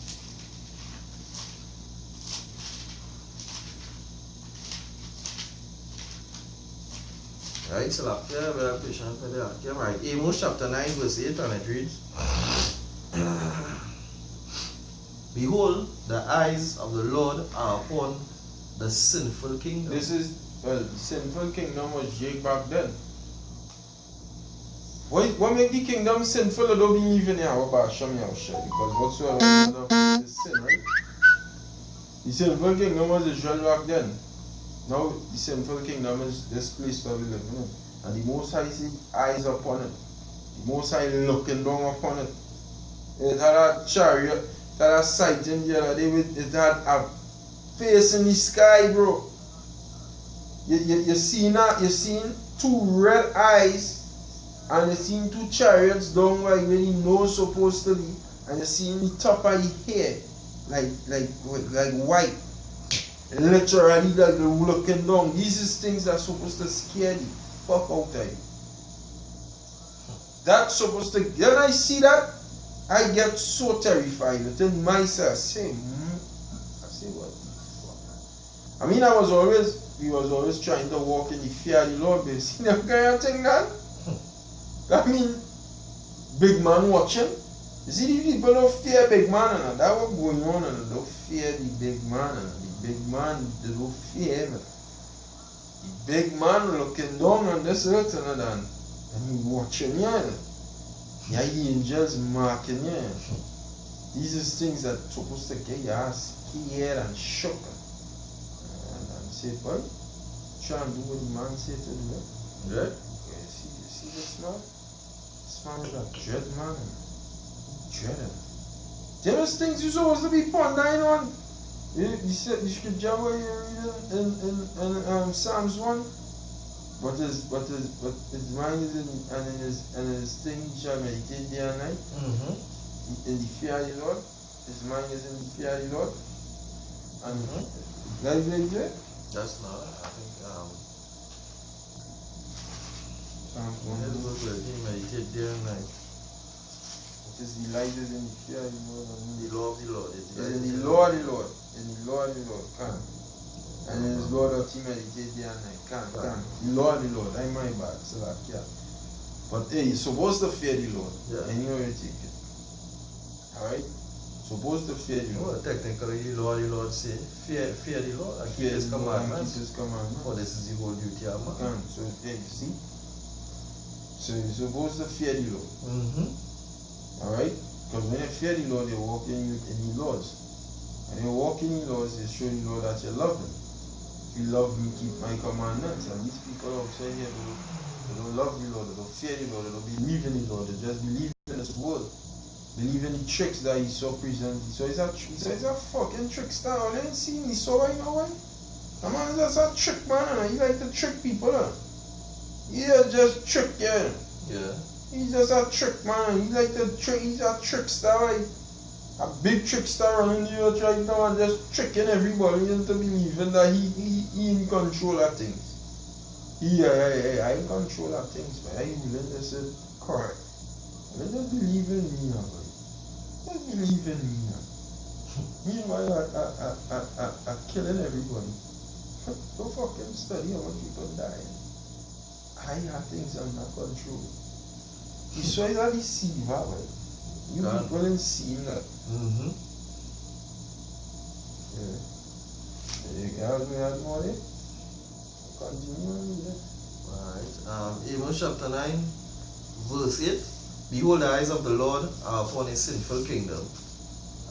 right, so up there, very patient for that. Yeah, right. Amos chapter 9, verse 8, and it reads, behold, the eyes of the Lord are upon the sinful kingdom. This is, the sinful kingdom was Jake back then. What make the kingdom sinful? I don't believe in Yahweh Hashem Yahushua, because whatsoever is not of faith is sin, right? The sinful kingdom was Israel back then. Now the sinful kingdom is this place where we live in. And the Most High see eyes upon it. The Most High looking down upon it. It had a chariot, it had a sight in the other day, it had a face in the sky, bro. You seen two red eyes, and you seen two chariots down where the nose supposed to be, and you seen the top of the hair like white. Literally like they're looking down. These is things that are supposed to scare the fuck out of you. That's supposed to, when I see that, I get so terrified within myself. I say what the fuck? I mean, we was always trying to walk in the fear of the Lord, but see that kind of thing that? I mean, big man watching. You see, the people don't fear big man, and that's what's going on, and they don't fear the big man, and the big man, they don't fear him. The big man looking down on this earth, and he watching you. Yeah, the angels marking you. These are things that supposed to get your ass scared and shook. And say, boy, try and do what the man said to do. Yeah. Yeah, see this man? This man is a dread man. Dread him. There is things you're supposed to be pondering on. You said the scripture where you read in Psalms 1. But his mind is in his thing he shall meditate day and night. In the fear of the Lord. His mind is in the fear of the Lord. And that is very good. That's not, I think, Psalms 1. He meditate day and night. It is the light is in the fear of the Lord. The law of the Lord. It's in the law of the Lord. In the law of the Lord. Can. And in his law that he meditate day and night. Can. The law of the Lord. I'm my bad. So that can. But hey, you're supposed to fear the Lord. Yeah. Anywhere you take it. Alright? Supposed to fear the Lord. Well, technically, the Lord say, fear the Lord and keep Fear His the Lord and commandments. keep His commandments. For this is the whole duty of man. So hey, you see? So you're supposed to fear the Lord. Alright? Because when you fear the Lord, you're walking in the laws. And you walk in the laws, you show the Lord that you love Him. If you love me, keep my commandments. And these people outside here, they don't love the Lord, they don't fear the Lord, they don't believe in the Lord, they just believe in this world. Believe in the tricks that he saw present. So he's a fucking trickster. You ain't seen me so right now, right? The man is just a trick man, and he like to trick people. He just trick, yeah. Yeah. He's just a trick man. He like to trick. He's a trickster, right? A big trickster running the earth right now and just tricking everybody into believing that he in control of things. I in control of things, man. I willing to say correct. Let them believe in me now, boy. Just believe in me now. Meanwhile, I'm killing everybody. Don't fucking study how much people dying. I have things under control. You saw he's a deceiver, boy. You people ain't seen that. Yeah. You have more there? Continue on with it. Alright. Amos chapter 9, verse 8. Behold, the eyes of the Lord are upon a sinful kingdom,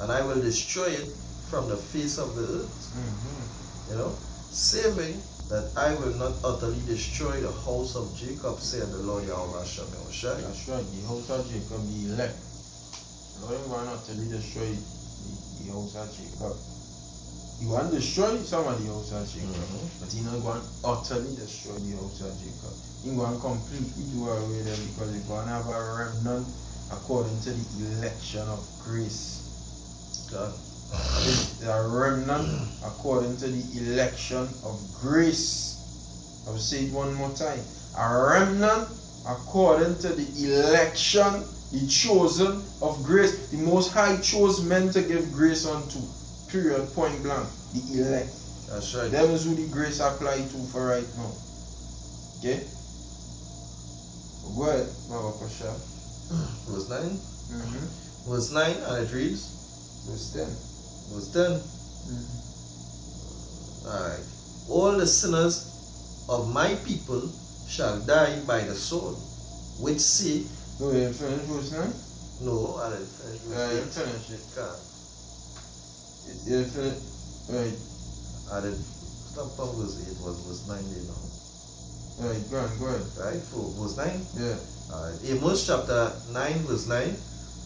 and I will destroy it from the face of the earth. You know, saving that I will not utterly destroy the house of Jacob, said the Lord Yahweh Hashem Yahushua. That's right, the house of Jacob, the elect. The Lord will not utterly destroy the house of Jacob. He want to destroy some of the house of Jacob, but he not going to utterly destroy the house of Jacob. He going to completely do away with them because he's going to have a remnant according to the election of grace. God. A remnant according to the election of grace. I will say it one more time. A remnant according to the election, the chosen of grace. The Most High chose men to give grace unto. Period, point blank. The elect. That's right. That is who the grace apply to for right now. Okay? Go ahead, Baba Pasha. Verse 9. Verse 9, and it reads. Verse 10. Verse 10. Alright. All the sinners of my people shall die by the sword, which say. No, you didn't finish verse 9? No, I didn't finish verse 8. You finish it. Can't. You didn't finish. Right. I didn't. Stop from verse 8, was verse 9 there now. Right, go ahead. Right, for verse 9? Yeah. Alright. Amos chapter 9, verse 9.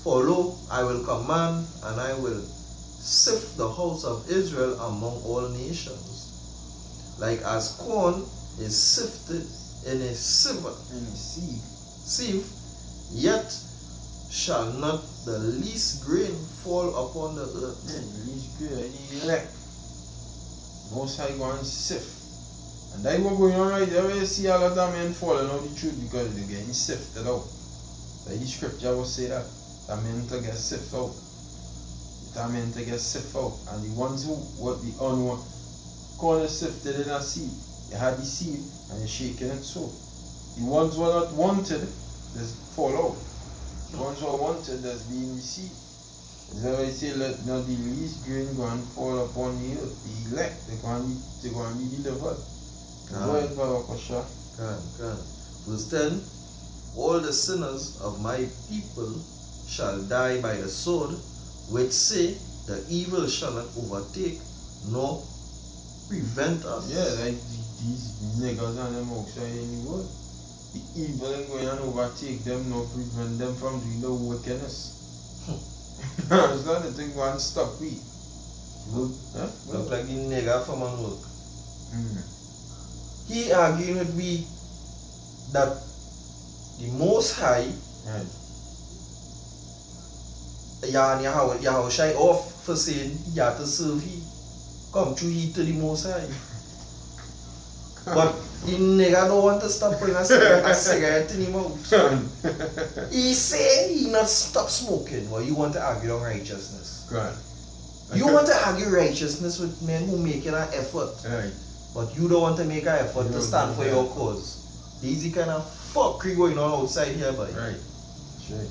For lo, I will command, and I will sift the house of Israel among all nations, like as corn is sifted in a sieve. Sieve, yet shall not the least grain fall upon the earth. Yeah, the least grain, the elect. Most High go and sift. And that what going on right there, where you see all of them men falling out the truth because they're getting sifted out. Like the scripture will say that. That men to get sifted out. That men to get sifted out. And the ones who, what the unwanted, corn is sifted in a seed. You had the seed and you're shaking it so. The ones who are not wanted, just fall out. The ones who are wanted, that's being the seed. Is that why you say, let not the least grain go and fall upon the earth. The elect, they're going to be delivered. Go ahead, Baba Pasha. Good. Verse 10. All the sinners of my people shall die by the sword, which say, the evil shall not overtake, nor prevent us. Yeah, like these niggas and them outside in the world. The evil ain't going to overtake them, nor prevent them from doing the wickedness. It's not the thing going to stop we. Look, huh? Look like the nigga from on work. He arguing with me that the Most High, Right. Yahushai off for saying he had to serve he. Come to he to the Most High. But the nigga don't want to stop putting a cigarette in his mouth. He say he not stop smoking, but you want to argue on righteousness. Right. You want to argue righteousness with men who making an effort. Right. But you don't want to make an effort to stand for your cause. These are the kind of fuckery going on outside here, boy. Right. That's right.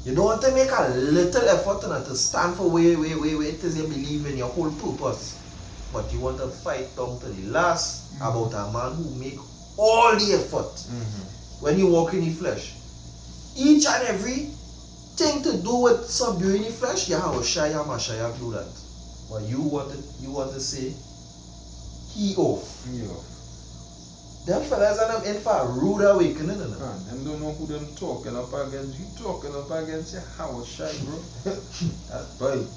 You don't want to make a little effort to stand for where it is you believe in your whole purpose. But you want to fight down to the last about a man who make all the effort when you walk in the flesh. Each and every thing to do with subduing the flesh, Yahushua Mashiach do that. But you want to say, he off. He off. Them fellas are in for a rude awakening. Man, them don't know who them talking up against. You talking up against Yahushua, bro. Boy,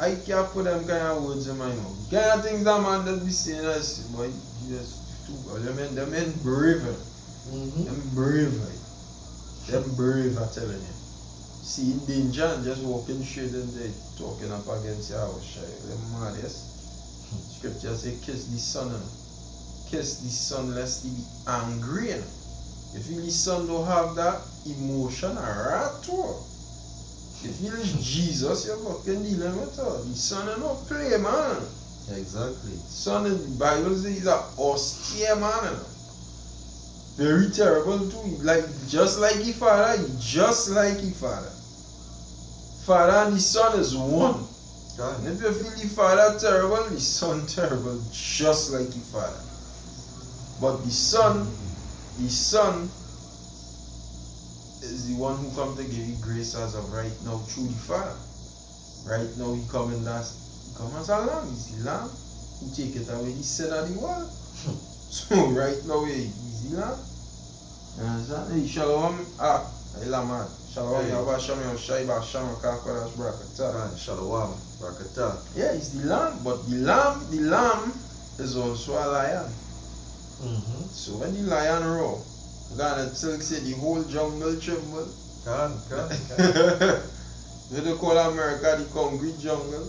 I can't put them kind of words in my mouth. Kind of things that man that be saying us, boy, just too. Them men brave. Them brave, like. Them brave, I'm telling you. See in danger and just walking straight in there talking up against Yahushua. Them mad, yes. Scripture say kiss the son. Kiss the son lest he be angry. If the son don't have that emotion or at all. If he is Jesus, you're fucking dealing with her. The son is not play, man. Exactly. Son in the Bible says he's an austere man. Very terrible too. Like just like his father, just like his father. Father and the son is one. And if you feel the father terrible, the son terrible, just like the father. But the son is the one who come to give you grace as of right now through the father. Right now he come as a lamb. He's the lamb who take it away the sin of the world. So right now he's the lamb. You understand? Hey, shalom. Hey, lamad. Shalom. Yahweh Shai Basham Kakoras Brakata. Shalom. Brakata. Yeah, it's the lamb, but the lamb is also a lion. So when the lion roar, God still say the whole jungle tremble. Can. What they call America the concrete jungle.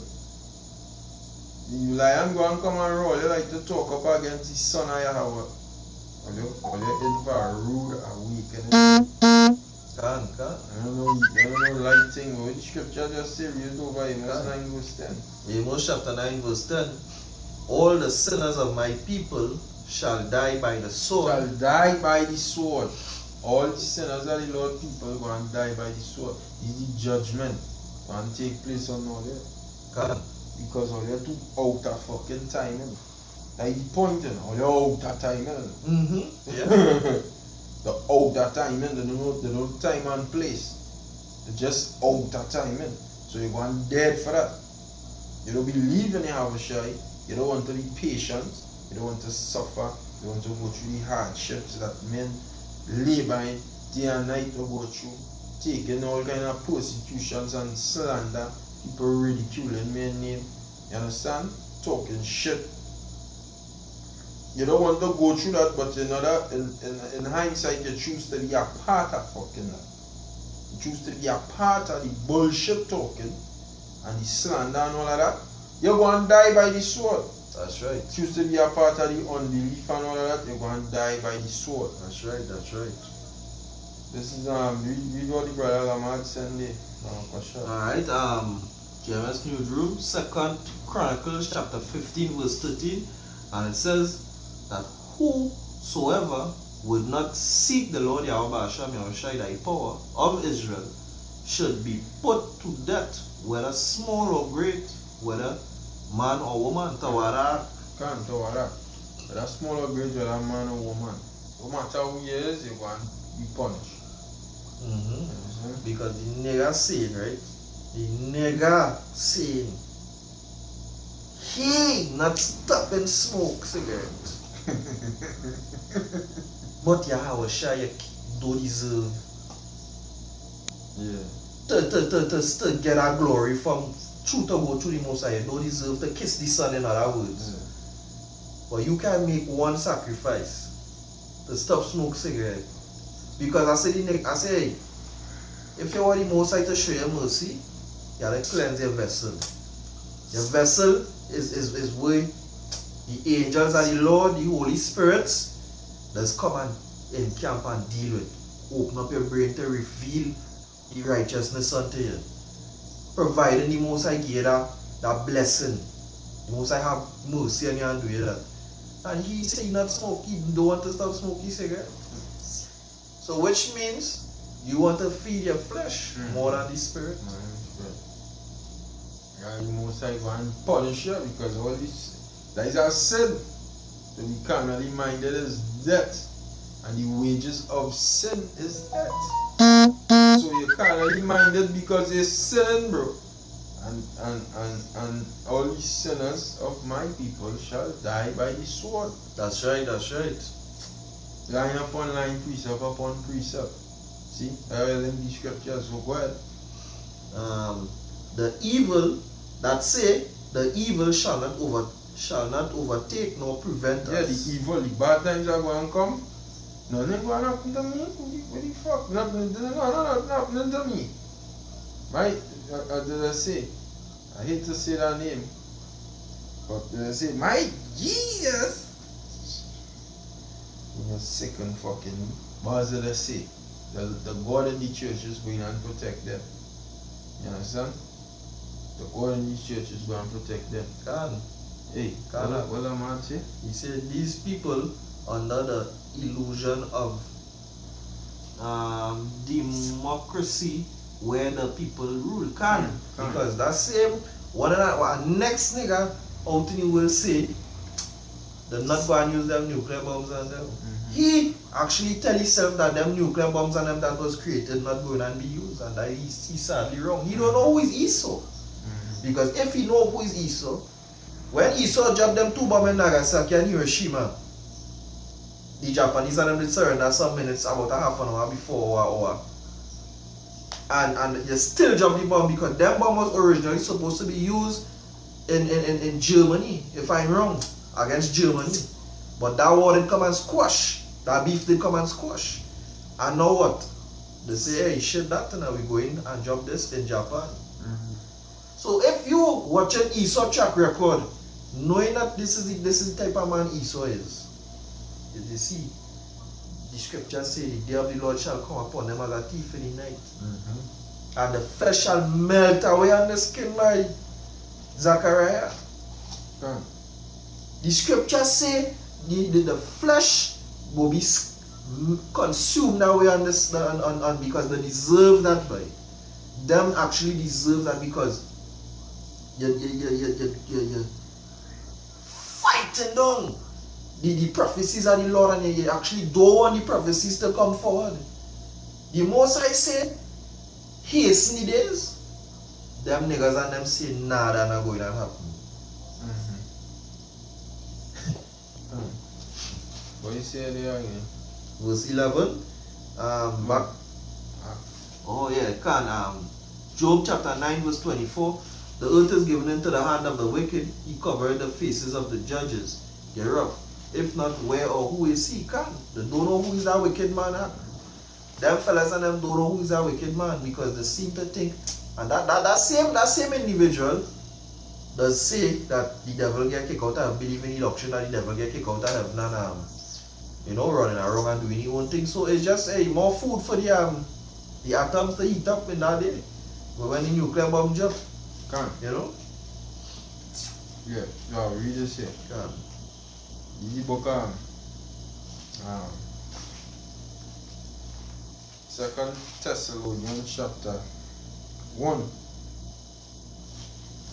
The lion go and come and roar. They like to talk up against the son of Yahweh. Or you in for a rude awakening. Can. I don't know light thing, but the scripture just say read over Amos 9 verse 10. Amos chapter 9 verse 10. All the sinners of my people shall die by the sword. Shall die by the sword. All the sinners of the Lord people go and die by the sword. This is the judgment going to take place on all there. Can. Because all you're too out of fucking time. Like the point, all you're out of time. Yeah. The out of time, they don't know time and place. They're just out of time. So you're going dead for that. You don't believe in Yahushua. You don't want to be patient. You don't want to suffer. You want to go through the hardships that men labor in day and night to go through. Taking all kind of persecutions and slander. People ridiculing men's name. You understand? Talking shit. You don't want to go through that, but in hindsight, you choose to be a part of fucking that. You choose to be a part of the bullshit talking and the slander and all of that. You're going to die by the sword. That's right. Choose to be a part of the unbelief and all of that. You're going to die by the sword. That's right. This is read what the brother Lamad send there. Alright, GMS Newsroom, 2nd Chronicles chapter 15 verse 13, and it says that whosoever would not seek the Lord Yahweh Hashem Yahushua thy power of Israel should be put to death, whether small or great, whether man or woman. Tawara. Whether small or great, whether man or woman. No matter who he is, you're going to be punished. Because the nigger saying, right? The nigger saying, he not stopping smoke cigarettes. But Yahushua don't deserve to get our glory from truth to go through the Messiah. Don't deserve to kiss the Son, in other words. But you can make one sacrifice to stop smoke cigarette. Because I say, if you want the Messiah to show you mercy, you have to cleanse your vessel. Your vessel is where the angels of the Lord, the Holy Spirits, does come and encamp and deal with. Open up your brain to reveal the righteousness unto you. Providing the Most High give you that blessing. The Most High have mercy on you and do you that. And he say he not smoke, he don't want to stop smoking cigarette. So which means you want to feed your flesh more than the spirit. And the Most High go and punish you because all this, that is a sin. So we cannot remind that is death. And the wages of sin is death. So you cannot remind it because it's sin, bro. And all the sinners of my people shall die by the sword. That's right, that's right. Line upon line, precept upon precept. See, I will in the scriptures, so go ahead. The evil that say the evil shall not overtake nor prevent us. Yeah, the evil, the bad times are going to come. Nothing going to happen to me. What the fuck? Nothing happening to me. Right? Did I say? I hate to say that name. But did I say, my Jesus? You're sick and fucking. What did I say? The God in the church is going and protect them. You understand? The God in the church is going to protect them. Hey, what am I saying? He said these people under the illusion of democracy where the people rule because that same one of that next nigga out in the world say they're not going to use them nuclear bombs on them. He actually tell himself that them nuclear bombs on them that was created not going to be used, and that he's sadly wrong. He don't know who is Esau. Because if he know who is Esau, when Esau dropped them 2 bombs in Nagasaki and Hiroshima, the Japanese and them did surrender some minutes, about a half an hour before or hour. And they still dropped the bomb because them bomb was originally supposed to be used in Germany, if I'm wrong, against Germany. But that war didn't come and squash. That beef didn't come and squash. And now what? They say, hey, shit that now we go in and drop this in Japan. So if you watching Esau track record, knowing that this is the type of man Esau is, you see, the scriptures say the day of the Lord shall come upon them as a thief in the night. And the flesh shall melt away on the skin like Zechariah. The scriptures say the flesh will be consumed away on this on because they deserve that by. Them actually deserve that because you fighting down the prophecies of the Lord, and you actually don't want the prophecies to come forward. The Most High said, hasten the days. Them niggas and them say, nah, that not going to happen. What you say there again? Verse 11. Back. Oh yeah, Job chapter 9 verse 24. The earth is given into the hand of the wicked. He covered the faces of the judges thereof. If not, where or who is he? They don't know who is that wicked man at. Them fellas and them don't know who is that wicked man because they seem to think, and that same individual does say that the devil get kicked out and believe in election, that the devil get kicked out and have running around and doing his own thing. So it's just more food for the atoms to heat up in that day. But when the nuclear bomb drop, Yeah, read this here. The book Second Thessalonians chapter 1.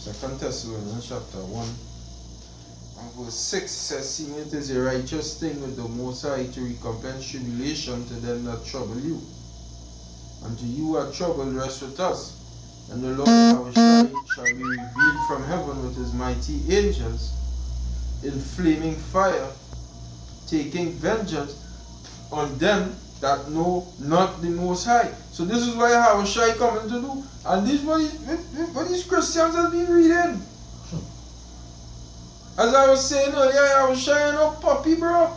2 Thessalonians chapter 1 and verse 6 says, seeing it is a righteous thing with the Most High to recompense tribulation to them that trouble you. And to you are troubled, rest with us. And the Lord our shall be revealed from heaven with his mighty angels in flaming fire, taking vengeance on them that know not the Most High. So this is what Yahushua coming to do. And this is what these Christians have been reading. As I was saying earlier, Yahushua ain't no puppy, bro.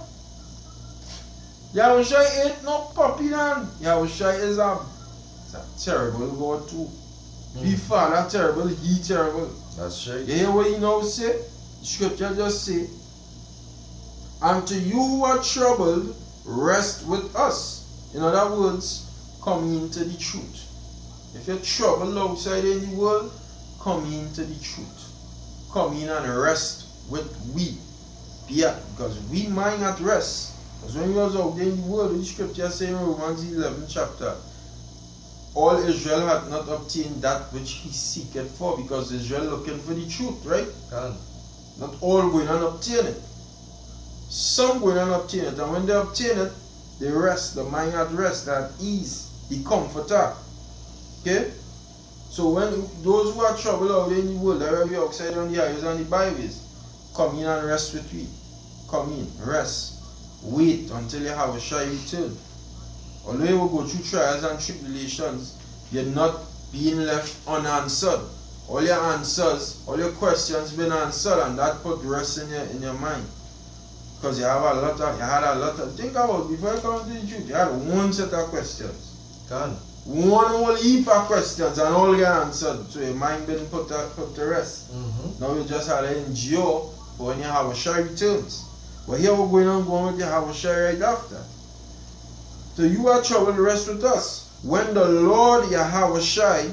Yahushua ain't no puppy, man. Yahushua is a terrible God too. He father terrible, he terrible. That's right. You hear what he now say? Scripture just say, and to you who are troubled, rest with us. In other words, come into the truth. If you're troubled outside in the world, come into the truth. Come in and rest with we. be at, because we mind at rest. Because when you was out there in the world, the scripture saying in Romans 11 chapter, all Israel had not obtained that which he seeketh for, because Israel looking for the truth, right? Not all going and obtain it. Some going and obtain it, and when they obtain it, they rest, the mind at rest, that ease, the comforter. Okay? So when those who are troubled out there in the world, that are outside on the highways and the byways, come in and rest with me. Come in, rest. Wait until you have a shy return. Although you will go through trials and tribulations, you're not being left unanswered. All your answers, all your questions been answered, and that put rest in your mind. Because you had a lot of, think about, before you come to the truth, you had one set of questions. One whole heap of questions, and all get answered. So your mind been put to rest. Now you just had to endure for when you have a shy returns. But here we're going with your have a shy right after. So you are troubled, rest with us. When the Lord Yahweh Shai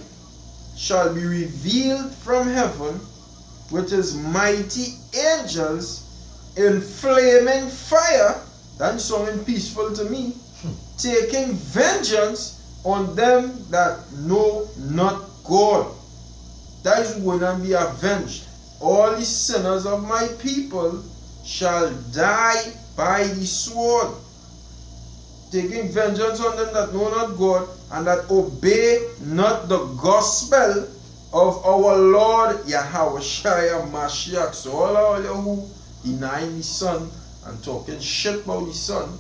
shall be revealed from heaven with his mighty angels in flaming fire, that's something peaceful to me, taking vengeance on them that know not God. That is going to be avenged. All the sinners of my people shall die by the sword, taking vengeance on them that know not God and that obey not the gospel of our Lord Yahweh Shai Mashiach. So all of you who denying the Son and talking shit about the Son,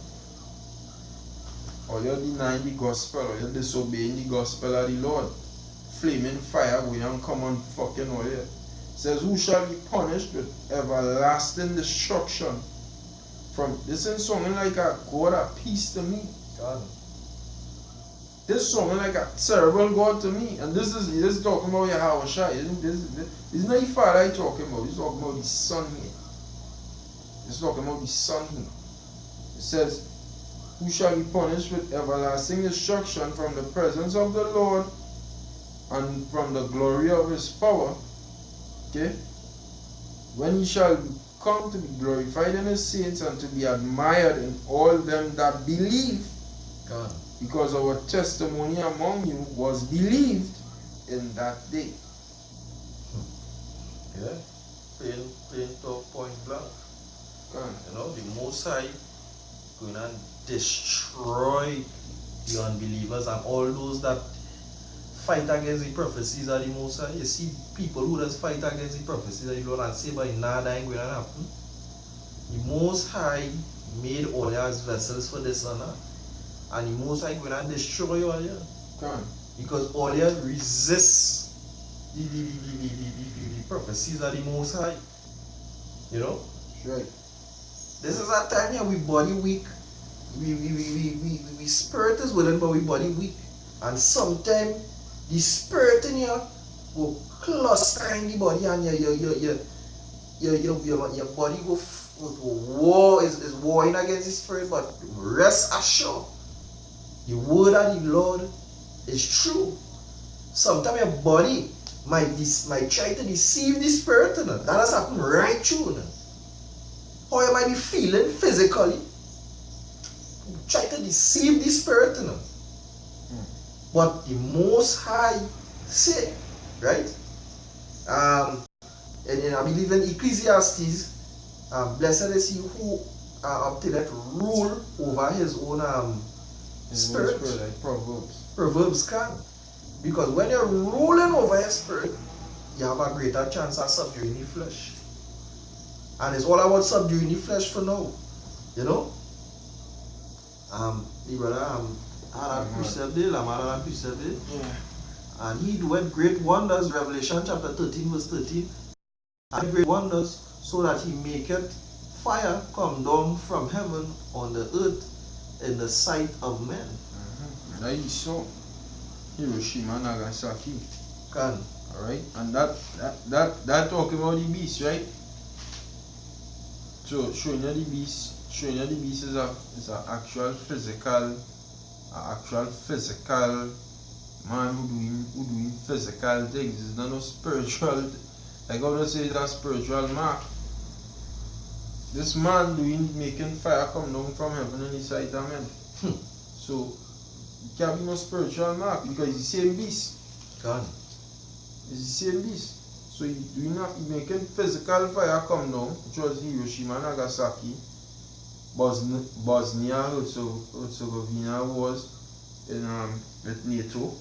or you're denying the gospel, or you're disobeying the gospel of the Lord, flaming fire going and come on fucking all you. Says, who shall be punished with everlasting destruction? From this is something like a God of peace to me. God. This is something like a terrible God to me. And this is talking about Yahweh Shai. It's not the Father he's talking about. He's talking about the Son here. He's talking about the Son here. It says, who shall be punished with everlasting destruction from the presence of the Lord and from the glory of his power. Okay? When he shall come to be glorified in his saints and to be admired in all them that believe. God. Because our testimony among you was believed in that day. Yeah? Plain talk, point blank. God. You know, the Most High going and destroy the unbelievers and all those that fight against the prophecies of the Most High. You see people who just fight against the prophecies of the Lord and say, but nada ain't going to happen. The Most High made all as vessels for this and that. And the Most High going to destroy all you. Because all you resist the prophecies of the Most High. You know? Right. This is a time here we body weak. We spirit is willing, but we body weak. And sometimes the spirit in you will cluster in the body, and your body go war is warring against the spirit. But rest assured, the word of the Lord is true. Sometimes your body might try to deceive the spirit, and that has happened right through. Or you might be feeling physically, try to deceive the spirit, But the Most High say, right? And I believe in Ecclesiastes, blessed is he who obtaineth rule over his own spirit. Like Proverbs. Proverbs can. Because when you're ruling over your spirit, you have a greater chance of subduing the flesh. And it's all about subduing the flesh for now. You know? The brother had a precept there, Lamar had a precept there. Yeah. And he doeth great wonders, Revelation chapter 13, verse 13. And great wonders, so that he maketh fire come down from heaven on the earth in the sight of men. That you saw Hiroshima, Nagasaki. Can. Alright? And that talking about the beast, right? So showing you the beast is an actual physical man who doing physical things. It's not no spiritual. Like I would say, it's a spiritual mark. this man making fire come down from heaven on his sight of men. So it can't be no spiritual mark because it's the same beast. Can. It's the same beast. So he making physical fire come down, which was Hiroshima and Nagasaki. Bosnia Herzegovina was in with NATO,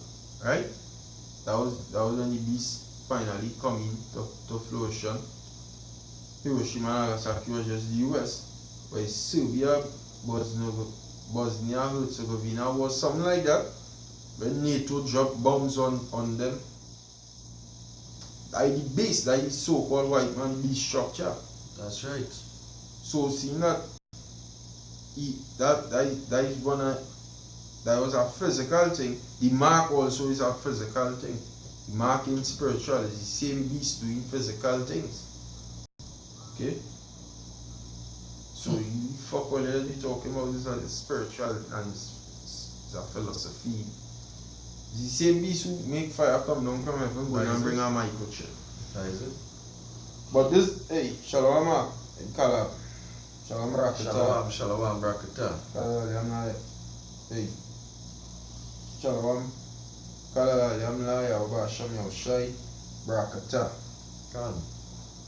right? That was when the beast finally coming to fruition. Hiroshima and Nagasaki was just the US. But Serbia, Bosnia Herzegovina was something like that. When NATO dropped bombs on them. That is the base, that is so-called white man beast structure. That's right. So seeing that that was a physical thing. The mark also is a physical thing. The mark in spiritual is the same beast doing physical things. Okay? So you fuck all you're talking about is spiritual and it's a philosophy. The same beast who make fire come down from heaven go and bring a microchip. That is it. But this, hey, Shalom in Kalab. Shalom Rakata. Shalom Brakata. Hey. Shalom. Kalala Yamla Yawba Sham Yawshai Brakata. Can.